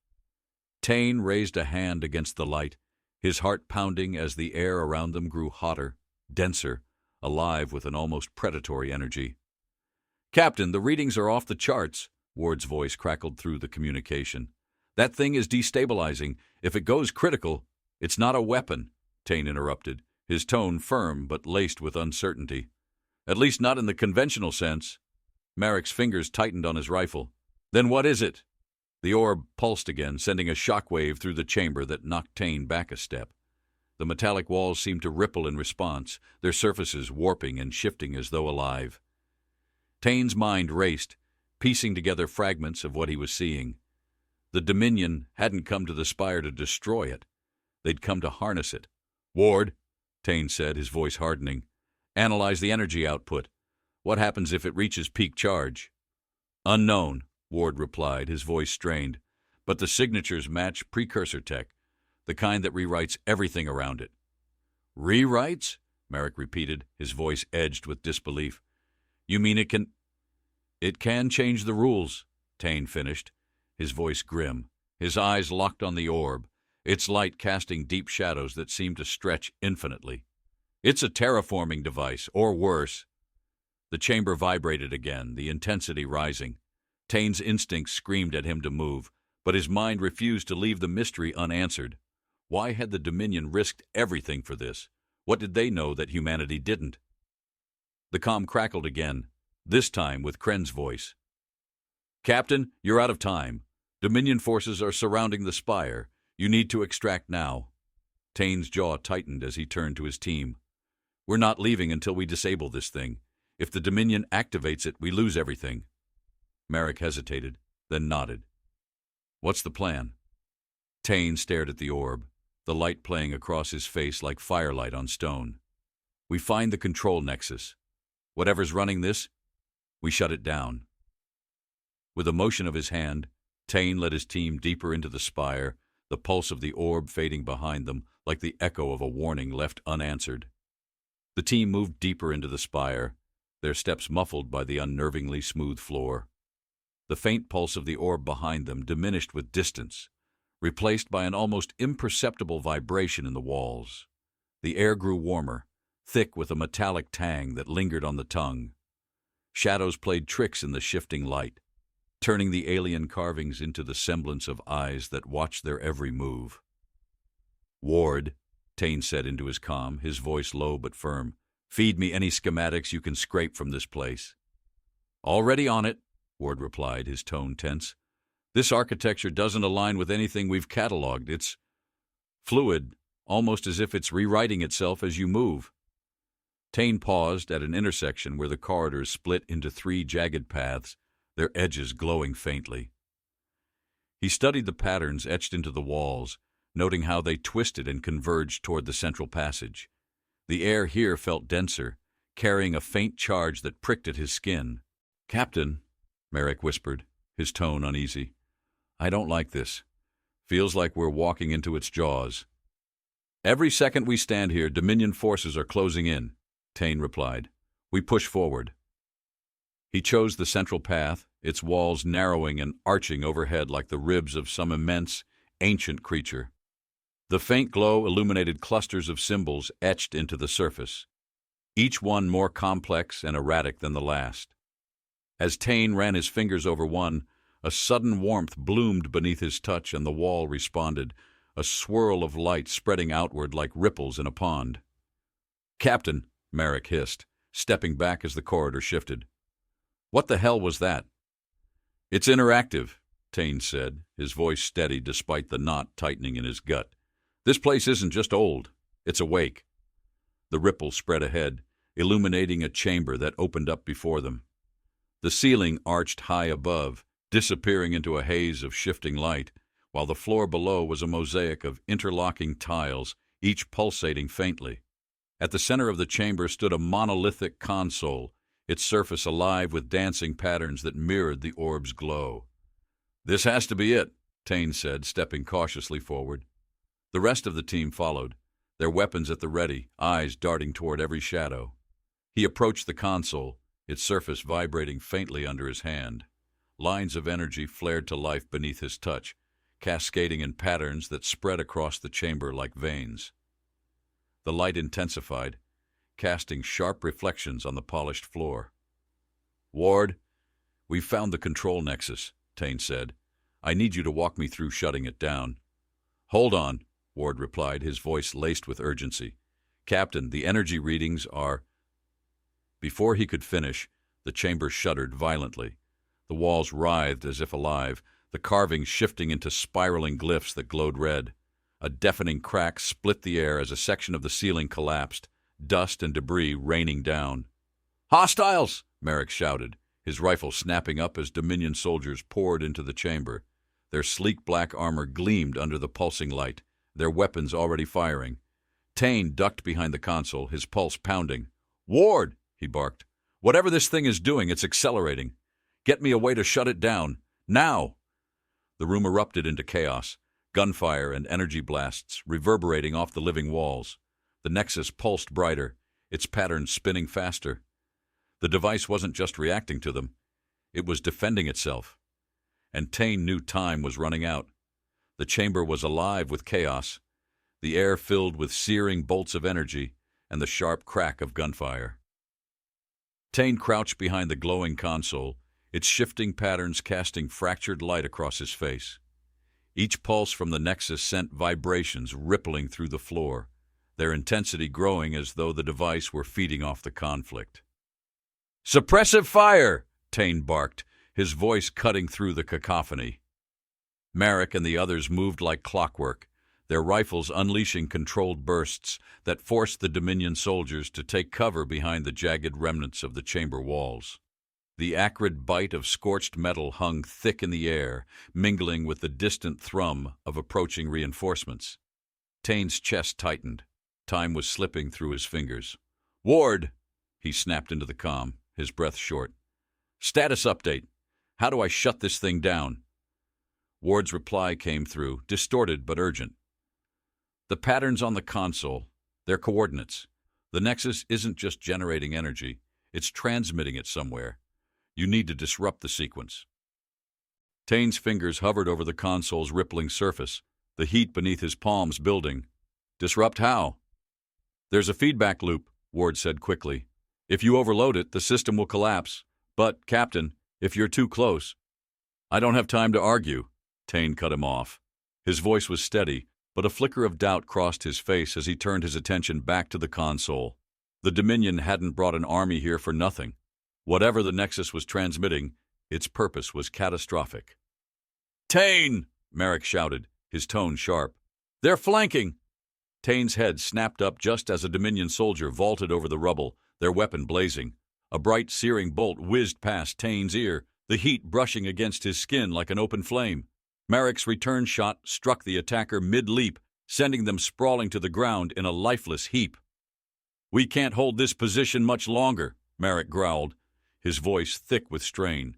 Tane raised a hand against the light, his heart pounding as the air around them grew hotter, denser, alive with an almost predatory energy. "Captain, the readings are off the charts," Ward's voice crackled through the communication. "That thing is destabilizing. If it goes critical—" "It's not a weapon," Tane interrupted, his tone firm but laced with uncertainty. "At least not in the conventional sense." Merrick's fingers tightened on his rifle. "Then what is it?" The orb pulsed again, sending a shockwave through the chamber that knocked Tane back a step. The metallic walls seemed to ripple in response, their surfaces warping and shifting as though alive. Tane's mind raced, piecing together fragments of what he was seeing. The Dominion hadn't come to the Spire to destroy it. They'd come to harness it. "Ward," Tane said, his voice hardening, "analyze the energy output. What happens if it reaches peak charge?" "Unknown," Ward replied, his voice strained, "but the signatures match precursor tech, the kind that rewrites everything around it." "Rewrites?" Merrick repeated, his voice edged with disbelief. "You mean it can—" "It can change the rules," Tane finished, his voice grim, his eyes locked on the orb, its light casting deep shadows that seemed to stretch infinitely. "It's a terraforming device, or worse." The chamber vibrated again, the intensity rising. Tane's instincts screamed at him to move, but his mind refused to leave the mystery unanswered. Why had the Dominion risked everything for this? What did they know that humanity didn't? The comm crackled again, this time with Kren's voice. "Captain, you're out of time. Dominion forces are surrounding the Spire. You need to extract now." Tane's jaw tightened as he turned to his team. "We're not leaving until we disable this thing. If the Dominion activates it, we lose everything." Merrick hesitated, then nodded. "What's the plan?" Tane stared at the orb, the light playing across his face like firelight on stone. "We find the control nexus. Whatever's running this, we shut it down." With a motion of his hand, Tane led his team deeper into the Spire, the pulse of the orb fading behind them like the echo of a warning left unanswered. The team moved deeper into the Spire, their steps muffled by the unnervingly smooth floor. The faint pulse of the orb behind them diminished with distance, replaced by an almost imperceptible vibration in the walls. The air grew warmer, thick with a metallic tang that lingered on the tongue. Shadows played tricks in the shifting light, turning the alien carvings into the semblance of eyes that watched their every move. "Ward," Tane said into his comm, his voice low but firm, "feed me any schematics you can scrape from this place." "Already on it," Ward replied, his tone tense. "This architecture doesn't align with anything we've cataloged. It's fluid, almost as if it's rewriting itself as you move." Tane paused at an intersection where the corridors split into 3 jagged paths, their edges glowing faintly. He studied the patterns etched into the walls, noting how they twisted and converged toward the central passage. The air here felt denser, carrying a faint charge that pricked at his skin. "Captain," Merrick whispered, his tone uneasy, "I don't like this. Feels like we're walking into its jaws." "Every second we stand here, Dominion forces are closing in," Tane replied. "We push forward." He chose the central path, its walls narrowing and arching overhead like the ribs of some immense, ancient creature. The faint glow illuminated clusters of symbols etched into the surface, each one more complex and erratic than the last. As Tane ran his fingers over one, a sudden warmth bloomed beneath his touch and the wall responded, a swirl of light spreading outward like ripples in a pond. "Captain," Merrick hissed, stepping back as the corridor shifted. "What the hell was that?" "It's interactive," Tane said, his voice steady despite the knot tightening in his gut. "This place isn't just old, it's awake." The ripple spread ahead, illuminating a chamber that opened up before them. The ceiling arched high above, disappearing into a haze of shifting light, while the floor below was a mosaic of interlocking tiles, each pulsating faintly. At the center of the chamber stood a monolithic console, its surface alive with dancing patterns that mirrored the orb's glow. "This has to be it," Tane said, stepping cautiously forward. The rest of the team followed, their weapons at the ready, eyes darting toward every shadow. He approached the console, its surface vibrating faintly under his hand. Lines of energy flared to life beneath his touch, cascading in patterns that spread across the chamber like veins. The light intensified, casting sharp reflections on the polished floor. "Ward, we've found the control nexus," Tane said. "I need you to walk me through shutting it down." "Hold on," Ward replied, his voice laced with urgency. "Captain, the energy readings are—" Before he could finish, the chamber shuddered violently. The walls writhed as if alive, the carvings shifting into spiraling glyphs that glowed red. A deafening crack split the air as a section of the ceiling collapsed, dust and debris raining down. "Hostiles!" Merrick shouted, his rifle snapping up as Dominion soldiers poured into the chamber. Their sleek black armor gleamed under the pulsing light, their weapons already firing. Tane ducked behind the console, his pulse pounding. "Ward!" he barked. "Whatever this thing is doing, it's accelerating. Get me a way to shut it down. Now!" The room erupted into chaos, gunfire and energy blasts reverberating off the living walls. The nexus pulsed brighter, its patterns spinning faster. The device wasn't just reacting to them, it was defending itself. And Tane knew time was running out. The chamber was alive with chaos, the air filled with searing bolts of energy and the sharp crack of gunfire. Tane crouched behind the glowing console, its shifting patterns casting fractured light across his face. Each pulse from the nexus sent vibrations rippling through the floor, their intensity growing as though the device were feeding off the conflict. "Suppressive fire!" Tane barked, his voice cutting through the cacophony. Merrick and the others moved like clockwork, their rifles unleashing controlled bursts that forced the Dominion soldiers to take cover behind the jagged remnants of the chamber walls. The acrid bite of scorched metal hung thick in the air, mingling with the distant thrum of approaching reinforcements. Tane's chest tightened. Time was slipping through his fingers. "Ward!" He snapped into the comm, his breath short. "Status update. How do I shut this thing down?" Ward's reply came through, distorted but urgent. "The patterns on the console, their coordinates. The nexus isn't just generating energy, it's transmitting it somewhere. You need to disrupt the sequence." Tane's fingers hovered over the console's rippling surface, the heat beneath his palms building. "Disrupt how?" "There's a feedback loop," Ward said quickly. "If you overload it, the system will collapse. But, Captain, if you're too close—" "I don't have time to argue," Tane cut him off. His voice was steady, but a flicker of doubt crossed his face as he turned his attention back to the console. The Dominion hadn't brought an army here for nothing. Whatever the nexus was transmitting, its purpose was catastrophic. "Tane!" Merrick shouted, his tone sharp. "They're flanking!" Tane's head snapped up just as a Dominion soldier vaulted over the rubble, their weapon blazing. A bright, searing bolt whizzed past Tane's ear, the heat brushing against his skin like an open flame. Merrick's return shot struck the attacker mid-leap, sending them sprawling to the ground in a lifeless heap. "We can't hold this position much longer," Merrick growled, his voice thick with strain.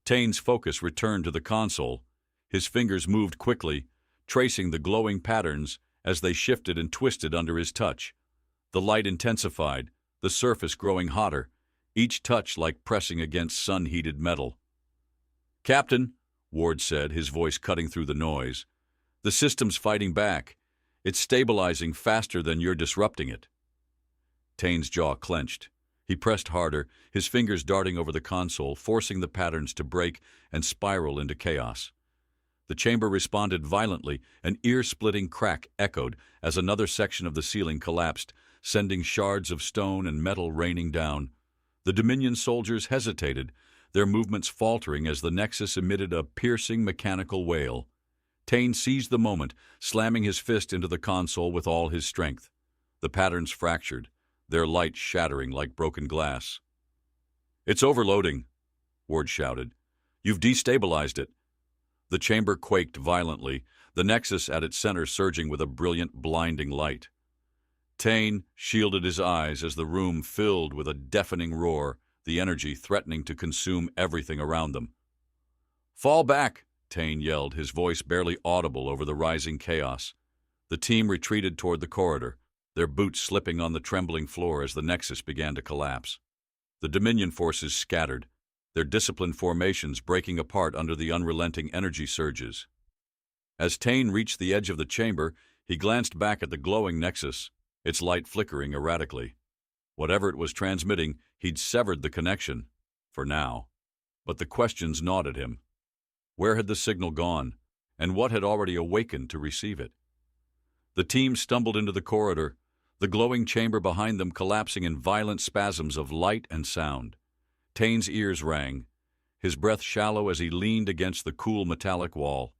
Tane's focus returned to the console. His fingers moved quickly, tracing the glowing patterns as they shifted and twisted under his touch. The light intensified, the surface growing hotter, each touch like pressing against sun-heated metal. "Captain," Ward said, his voice cutting through the noise, "the system's fighting back. It's stabilizing faster than you're disrupting it." Tane's jaw clenched. He pressed harder, his fingers darting over the console, forcing the patterns to break and spiral into chaos. The chamber responded violently, an ear-splitting crack echoed as another section of the ceiling collapsed, sending shards of stone and metal raining down. The Dominion soldiers hesitated, their movements faltering as the nexus emitted a piercing mechanical wail. Tane seized the moment, slamming his fist into the console with all his strength. The patterns fractured, their light shattering like broken glass. "It's overloading," Ward shouted. "You've destabilized it." The chamber quaked violently, the nexus at its center surging with a brilliant, blinding light. Tane shielded his eyes as the room filled with a deafening roar, the energy threatening to consume everything around them. "Fall back!" Tane yelled, his voice barely audible over the rising chaos. The team retreated toward the corridor, their boots slipping on the trembling floor as the nexus began to collapse. The Dominion forces scattered, their disciplined formations breaking apart under the unrelenting energy surges. As Tane reached the edge of the chamber, he glanced back at the glowing nexus, its light flickering erratically. Whatever it was transmitting, he'd severed the connection, for now. But the questions gnawed at him. Where had the signal gone, and what had already awakened to receive it? The team stumbled into the corridor, the glowing chamber behind them collapsing in violent spasms of light and sound. Tane's ears rang, his breath shallow as he leaned against the cool metallic wall,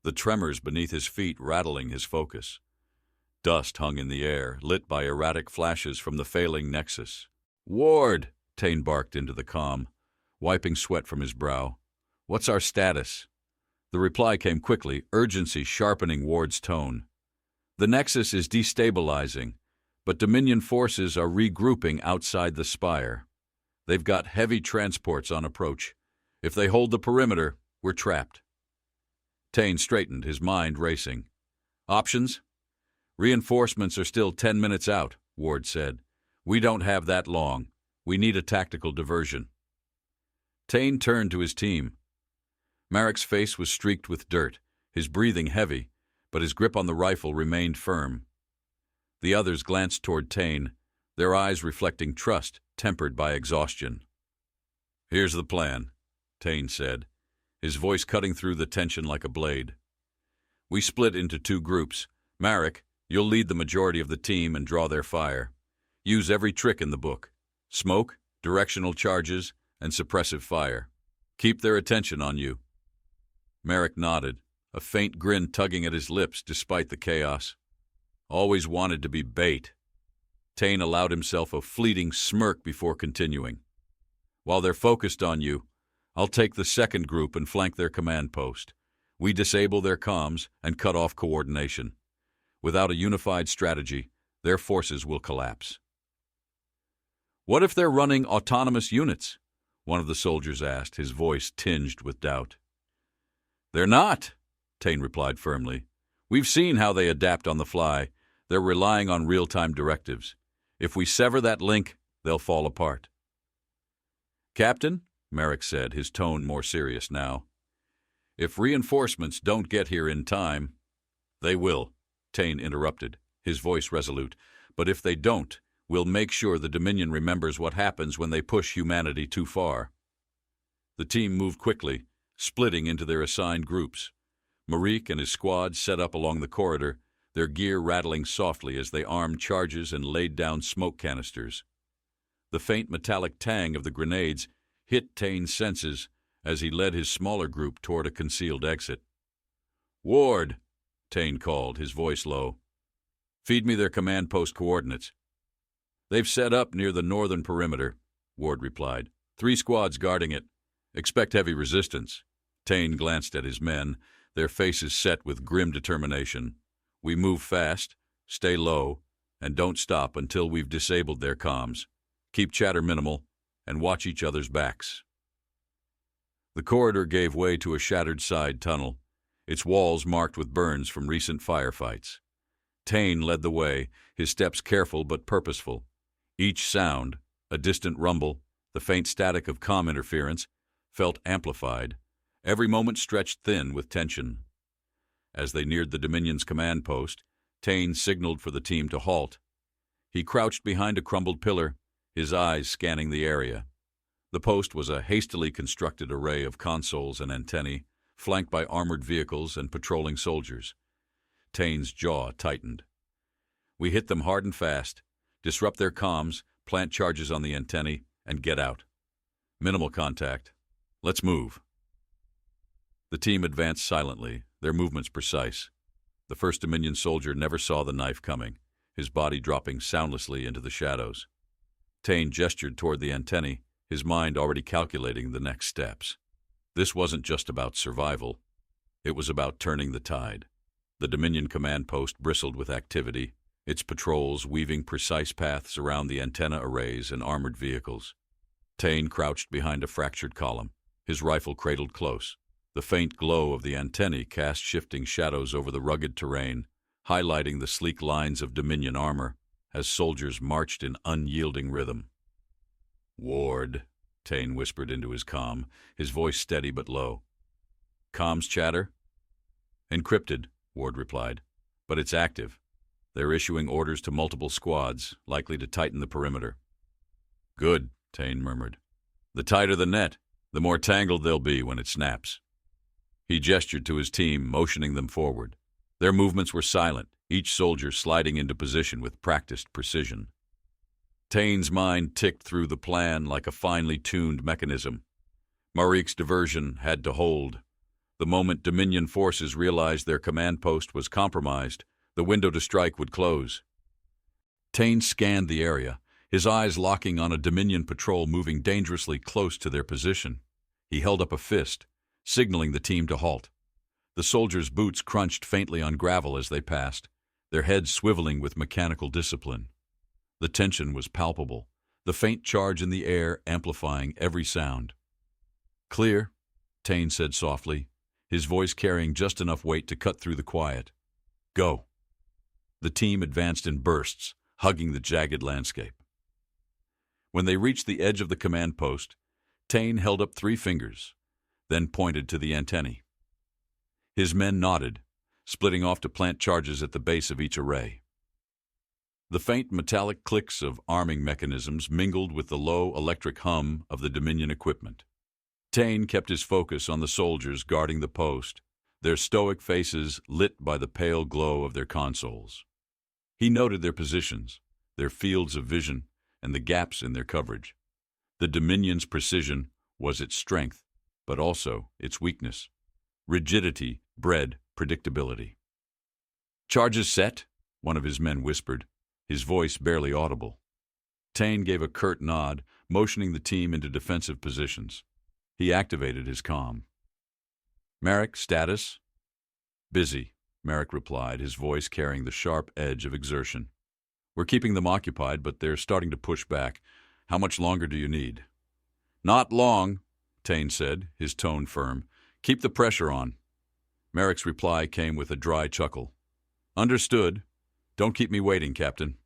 the tremors beneath his feet rattling his focus. Dust hung in the air, lit by erratic flashes from the failing nexus. "Ward!" Tane barked into the comm, wiping sweat from his brow. "What's our status?" The reply came quickly, urgency sharpening Ward's tone. "The nexus is destabilizing, but Dominion forces are regrouping outside the Spire. They've got heavy transports on approach. If they hold the perimeter, we're trapped." Tane straightened, his mind racing. "Options?" "Reinforcements are still 10 minutes out," Ward said. "We don't have that long. We need a tactical diversion." Tane turned to his team. Marek's face was streaked with dirt, his breathing heavy, but his grip on the rifle remained firm. The others glanced toward Tane, their eyes reflecting trust tempered by exhaustion. "Here's the plan," Tane said, his voice cutting through the tension like a blade. "We split into 2 groups. Marek, you'll lead the majority of the team and draw their fire. Use every trick in the book: smoke, directional charges, and suppressive fire. Keep their attention on you." Marek nodded, a faint grin tugging at his lips despite the chaos. "Always wanted to be bait." Tane allowed himself a fleeting smirk before continuing. "While they're focused on you, I'll take the second group and flank their command post. We disable their comms and cut off coordination. Without a unified strategy, their forces will collapse." "What if they're running autonomous units?" one of the soldiers asked, his voice tinged with doubt. "They're not," Tane replied firmly. "We've seen how they adapt on the fly. They're relying on real-time directives. If we sever that link, they'll fall apart." "Captain," Marek said, his tone more serious now, "if reinforcements don't get here in time—" "They will," Tane interrupted, his voice resolute. "But if they don't, we'll make sure the Dominion remembers what happens when they push humanity too far." The team moved quickly, splitting into their assigned groups. Marik and his squad set up along the corridor, their gear rattling softly as they armed charges and laid down smoke canisters. The faint metallic tang of the grenades hit Tane's senses as he led his smaller group toward a concealed exit. "Ward," Tane called, his voice low. "Feed me their command post coordinates." "They've set up near the northern perimeter," Ward replied. 3 squads guarding it. Expect heavy resistance." Tane glanced at his men, their faces set with grim determination. "We move fast, stay low, and don't stop until we've disabled their comms. Keep chatter minimal, and watch each other's backs." The corridor gave way to a shattered side tunnel, its walls marked with burns from recent firefights. Tane led the way, his steps careful but purposeful. Each sound, a distant rumble, the faint static of comm interference, felt amplified, every moment stretched thin with tension. As they neared the Dominion's command post, Tane signaled for the team to halt. He crouched behind a crumbled pillar, his eyes scanning the area. The post was a hastily constructed array of consoles and antennae, flanked by armored vehicles and patrolling soldiers. Tane's jaw tightened. "We hit them hard and fast, disrupt their comms, plant charges on the antennae, and get out. Minimal contact. Let's move." The team advanced silently, their movements precise. The first Dominion soldier never saw the knife coming, his body dropping soundlessly into the shadows. Tane gestured toward the antennae, his mind already calculating the next steps. This wasn't just about survival. It was about turning the tide. The Dominion command post bristled with activity, its patrols weaving precise paths around the antenna arrays and armored vehicles. Tane crouched behind a fractured column, his rifle cradled close. The faint glow of the antennae cast shifting shadows over the rugged terrain, highlighting the sleek lines of Dominion armor as soldiers marched in unyielding rhythm. "Ward," Tane whispered into his comm, his voice steady but low. "Comms chatter?" "Encrypted," Ward replied, "but it's active. They're issuing orders to multiple squads, likely to tighten the perimeter." "Good," Tane murmured. "The tighter the net, the more tangled they'll be when it snaps." He gestured to his team, motioning them forward. Their movements were silent, each soldier sliding into position with practiced precision. Tane's mind ticked through the plan like a finely tuned mechanism. Marique's diversion had to hold. The moment Dominion forces realized their command post was compromised, the window to strike would close. Tane scanned the area, his eyes locking on a Dominion patrol moving dangerously close to their position. He held up a fist, signaling the team to halt. The soldiers' boots crunched faintly on gravel as they passed, their heads swiveling with mechanical discipline. The tension was palpable, the faint charge in the air amplifying every sound. "Clear," Tane said softly, his voice carrying just enough weight to cut through the quiet. "Go." The team advanced in bursts, hugging the jagged landscape. When they reached the edge of the command post, Tane held up 3 fingers, then pointed to the antennae. His men nodded, splitting off to plant charges at the base of each array. The faint metallic clicks of arming mechanisms mingled with the low electric hum of the Dominion equipment. Tane kept his focus on the soldiers guarding the post, their stoic faces lit by the pale glow of their consoles. He noted their positions, their fields of vision, and the gaps in their coverage. The Dominion's precision was its strength, but also its weakness. Rigidity bred predictability. "Charges set," one of his men whispered, his voice barely audible. Tane gave a curt nod, motioning the team into defensive positions. He activated his comm. "Merrick, status?" "Busy," Merrick replied, his voice carrying the sharp edge of exertion. "We're keeping them occupied, but they're starting to push back. How much longer do you need?" "Not long," Tane said, his tone firm. "Keep the pressure on." Merrick's reply came with a dry chuckle. "Understood. Don't keep me waiting, Captain."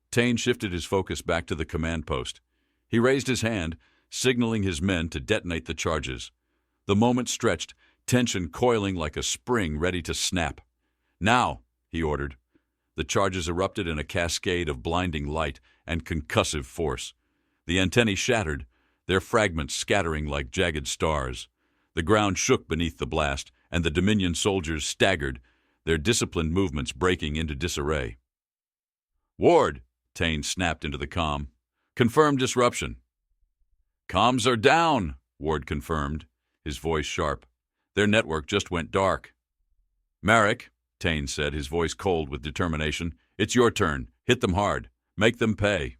Tane shifted his focus back to the command post. He raised his hand, signaling his men to detonate the charges. The moment stretched, tension coiling like a spring ready to snap. "Now," he ordered. The charges erupted in a cascade of blinding light and concussive force. The antennae shattered, their fragments scattering like jagged stars. The ground shook beneath the blast, and the Dominion soldiers staggered, their disciplined movements breaking into disarray. "Ward," Tane snapped into the comm. "Confirm disruption." "Comms are down," Ward confirmed, his voice sharp. "Their network just went dark." "Merrick," Tane said, his voice cold with determination, "it's your turn. Hit them hard. Make them pay."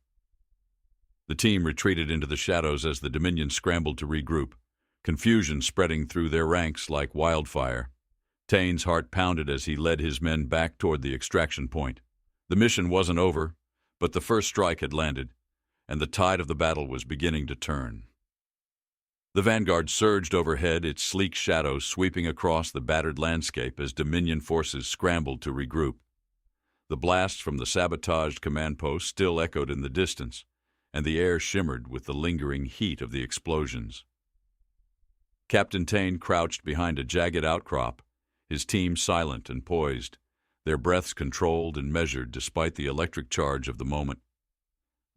The team retreated into the shadows as the Dominion scrambled to regroup, confusion spreading through their ranks like wildfire. Tane's heart pounded as he led his men back toward the extraction point. The mission wasn't over, but the first strike had landed, and the tide of the battle was beginning to turn. The vanguard surged overhead, its sleek shadow sweeping across the battered landscape as Dominion forces scrambled to regroup. The blasts from the sabotaged command post still echoed in the distance, and the air shimmered with the lingering heat of the explosions. Captain Tane crouched behind a jagged outcrop, his team silent and poised, their breaths controlled and measured despite the electric charge of the moment.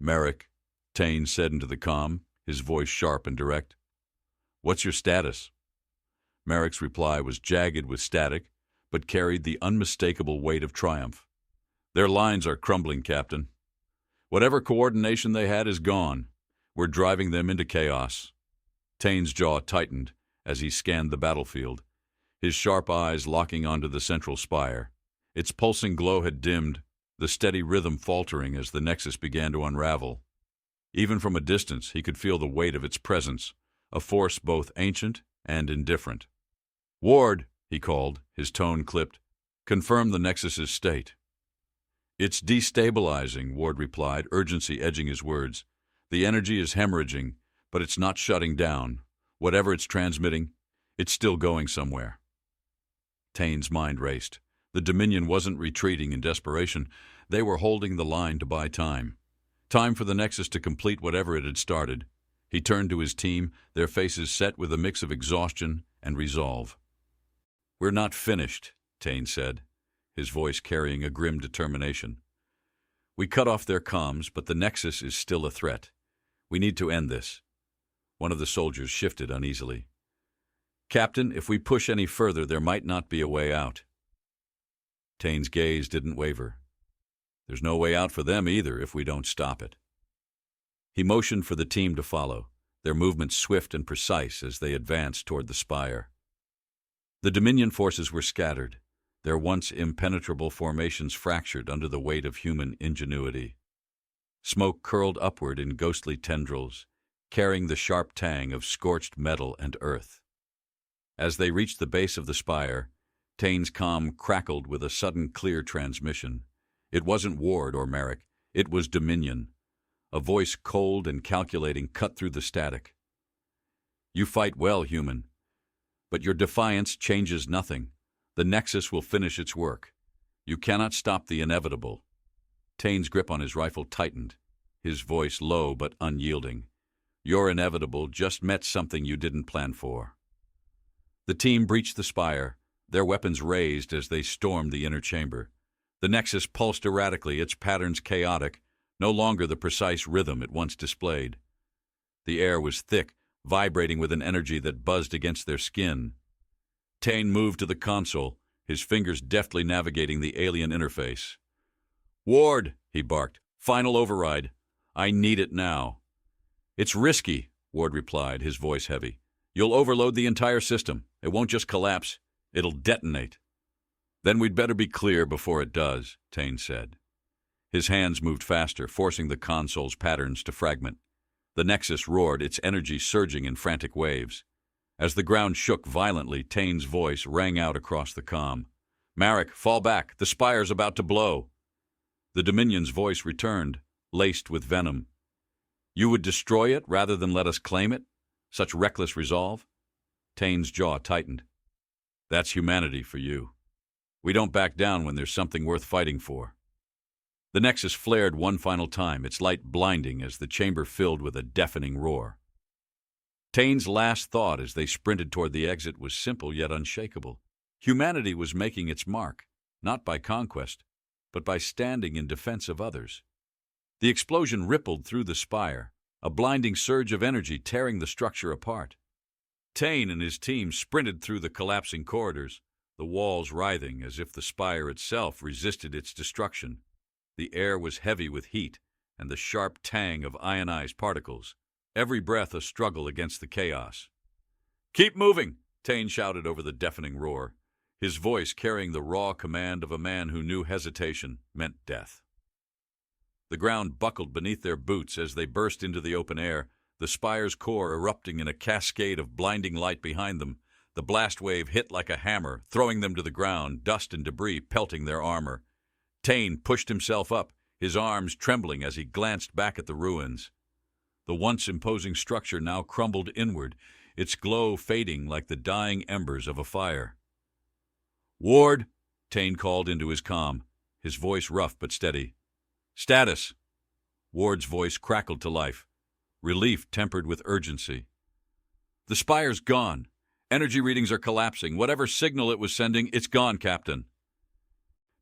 "Merrick," Tane said into the comm, his voice sharp and direct. "What's your status?" Merrick's reply was jagged with static, but carried the unmistakable weight of triumph. "Their lines are crumbling, Captain. Whatever coordination they had is gone. We're driving them into chaos." Tane's jaw tightened as he scanned the battlefield, his sharp eyes locking onto the central spire. Its pulsing glow had dimmed, the steady rhythm faltering as the nexus began to unravel. Even from a distance, he could feel the weight of its presence, a force both ancient and indifferent. "Ward," he called, his tone clipped, "confirm the nexus's state." "It's destabilizing," Ward replied, urgency edging his words. "The energy is hemorrhaging, but it's not shutting down. Whatever it's transmitting, it's still going somewhere." Tane's mind raced. The Dominion wasn't retreating in desperation. They were holding the line to buy time. Time for the Nexus to complete whatever it had started. He turned to his team, their faces set with a mix of exhaustion and resolve. "We're not finished," Tane said, his voice carrying a grim determination. "We cut off their comms, but the Nexus is still a threat. We need to end this." One of the soldiers shifted uneasily. "Captain, if we push any further, there might not be a way out." Tane's gaze didn't waver. "There's no way out for them either if we don't stop it." He motioned for the team to follow, their movements swift and precise as they advanced toward the Spire. The Dominion forces were scattered, their once impenetrable formations fractured under the weight of human ingenuity. Smoke curled upward in ghostly tendrils, carrying the sharp tang of scorched metal and earth. As they reached the base of the Spire, Tane's comm crackled with a sudden clear transmission. It wasn't Ward or Merrick, it was Dominion. A voice cold and calculating cut through the static. "You fight well, human, but your defiance changes nothing. The Nexus will finish its work. You cannot stop the inevitable." Tane's grip on his rifle tightened, his voice low but unyielding. "Your inevitable just met something you didn't plan for." The team breached the Spire, their weapons raised as they stormed the inner chamber. The Nexus pulsed erratically, its patterns chaotic, no longer the precise rhythm it once displayed. The air was thick, vibrating with an energy that buzzed against their skin. Tane moved to the console, his fingers deftly navigating the alien interface. "Ward," he barked, "final override. I need it now." "It's risky," Ward replied, his voice heavy. "You'll overload the entire system. It won't just collapse. It'll detonate." "Then we'd better be clear before it does," Tane said. His hands moved faster, forcing the console's patterns to fragment. The Nexus roared, its energy surging in frantic waves. As the ground shook violently, Tane's voice rang out across the comm. "Marek, fall back. The Spire's about to blow." The Dominion's voice returned, laced with venom. "You would destroy it rather than let us claim it? Such reckless resolve?" Tane's jaw tightened. "That's humanity for you. We don't back down when there's something worth fighting for." The Nexus flared one final time, its light blinding as the chamber filled with a deafening roar. Tane's last thought as they sprinted toward the exit was simple yet unshakable. Humanity was making its mark, not by conquest, but by standing in defense of others. The explosion rippled through the Spire, a blinding surge of energy tearing the structure apart. Tane and his team sprinted through the collapsing corridors, the walls writhing as if the Spire itself resisted its destruction. The air was heavy with heat and the sharp tang of ionized particles, every breath a struggle against the chaos. "Keep moving!" Tane shouted over the deafening roar, his voice carrying the raw command of a man who knew hesitation meant death. The ground buckled beneath their boots as they burst into the open air, the Spire's core erupting in a cascade of blinding light behind them. The blast wave hit like a hammer, throwing them to the ground, dust and debris pelting their armor. Tane pushed himself up, his arms trembling as he glanced back at the ruins. The once imposing structure now crumbled inward, its glow fading like the dying embers of a fire. "Ward," Tane called into his comm, his voice rough but steady. "Status." Ward's voice crackled to life, relief tempered with urgency. "The Spire's gone. Energy readings are collapsing. Whatever signal it was sending, it's gone, Captain."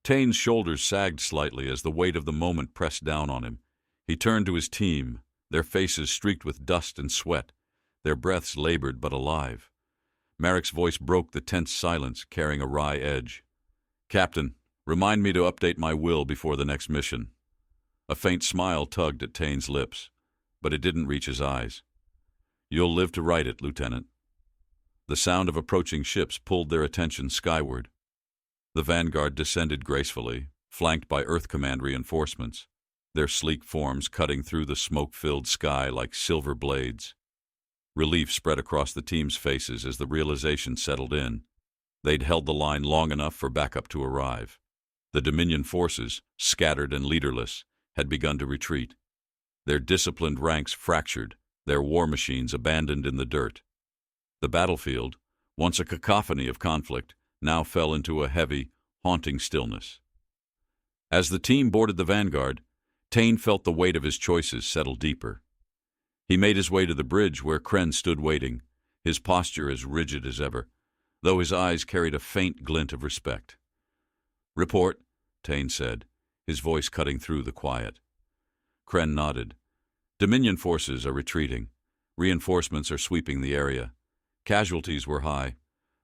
Tane's shoulders sagged slightly as the weight of the moment pressed down on him. He turned to his team, their faces streaked with dust and sweat, their breaths labored but alive. Marek's voice broke the tense silence, carrying a wry edge. "Captain, remind me to update my will before the next mission." A faint smile tugged at Tane's lips, but it didn't reach his eyes. "You'll live to write it, Lieutenant." The sound of approaching ships pulled their attention skyward. The Vanguard descended gracefully, flanked by Earth Command reinforcements, their sleek forms cutting through the smoke-filled sky like silver blades. Relief spread across the team's faces as the realization settled in. They'd held the line long enough for backup to arrive. The Dominion forces, scattered and leaderless, had begun to retreat. Their disciplined ranks fractured, their war machines abandoned in the dirt. The battlefield, once a cacophony of conflict, now fell into a heavy, haunting stillness. As the team boarded the Vanguard, Tane felt the weight of his choices settle deeper. He made his way to the bridge where Kren stood waiting, his posture as rigid as ever, though his eyes carried a faint glint of respect. "Report," Tane said, his voice cutting through the quiet. Kren nodded. "Dominion forces are retreating. Reinforcements are sweeping the area. Casualties were high,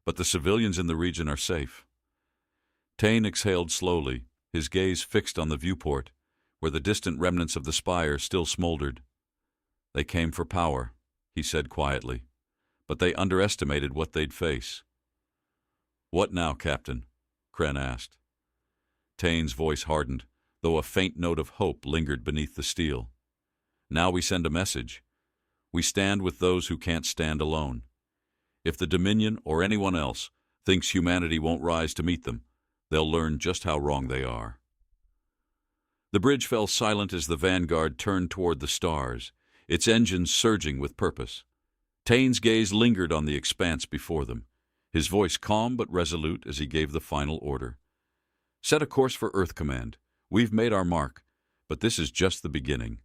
but the civilians in the region are safe." Tane exhaled slowly, his gaze fixed on the viewport, where the distant remnants of the Spire still smoldered. "They came for power," he said quietly, "but they underestimated what they'd face." "What now, Captain?" Kren asked. Tane's voice hardened, though a faint note of hope lingered beneath the steel. "Now we send a message. We stand with those who can't stand alone. If the Dominion or anyone else thinks humanity won't rise to meet them, they'll learn just how wrong they are." The bridge fell silent as the Vanguard turned toward the stars, its engines surging with purpose. Tane's gaze lingered on the expanse before them, his voice calm but resolute as he gave the final order. "Set a course for Earth Command. We've made our mark, but this is just the beginning.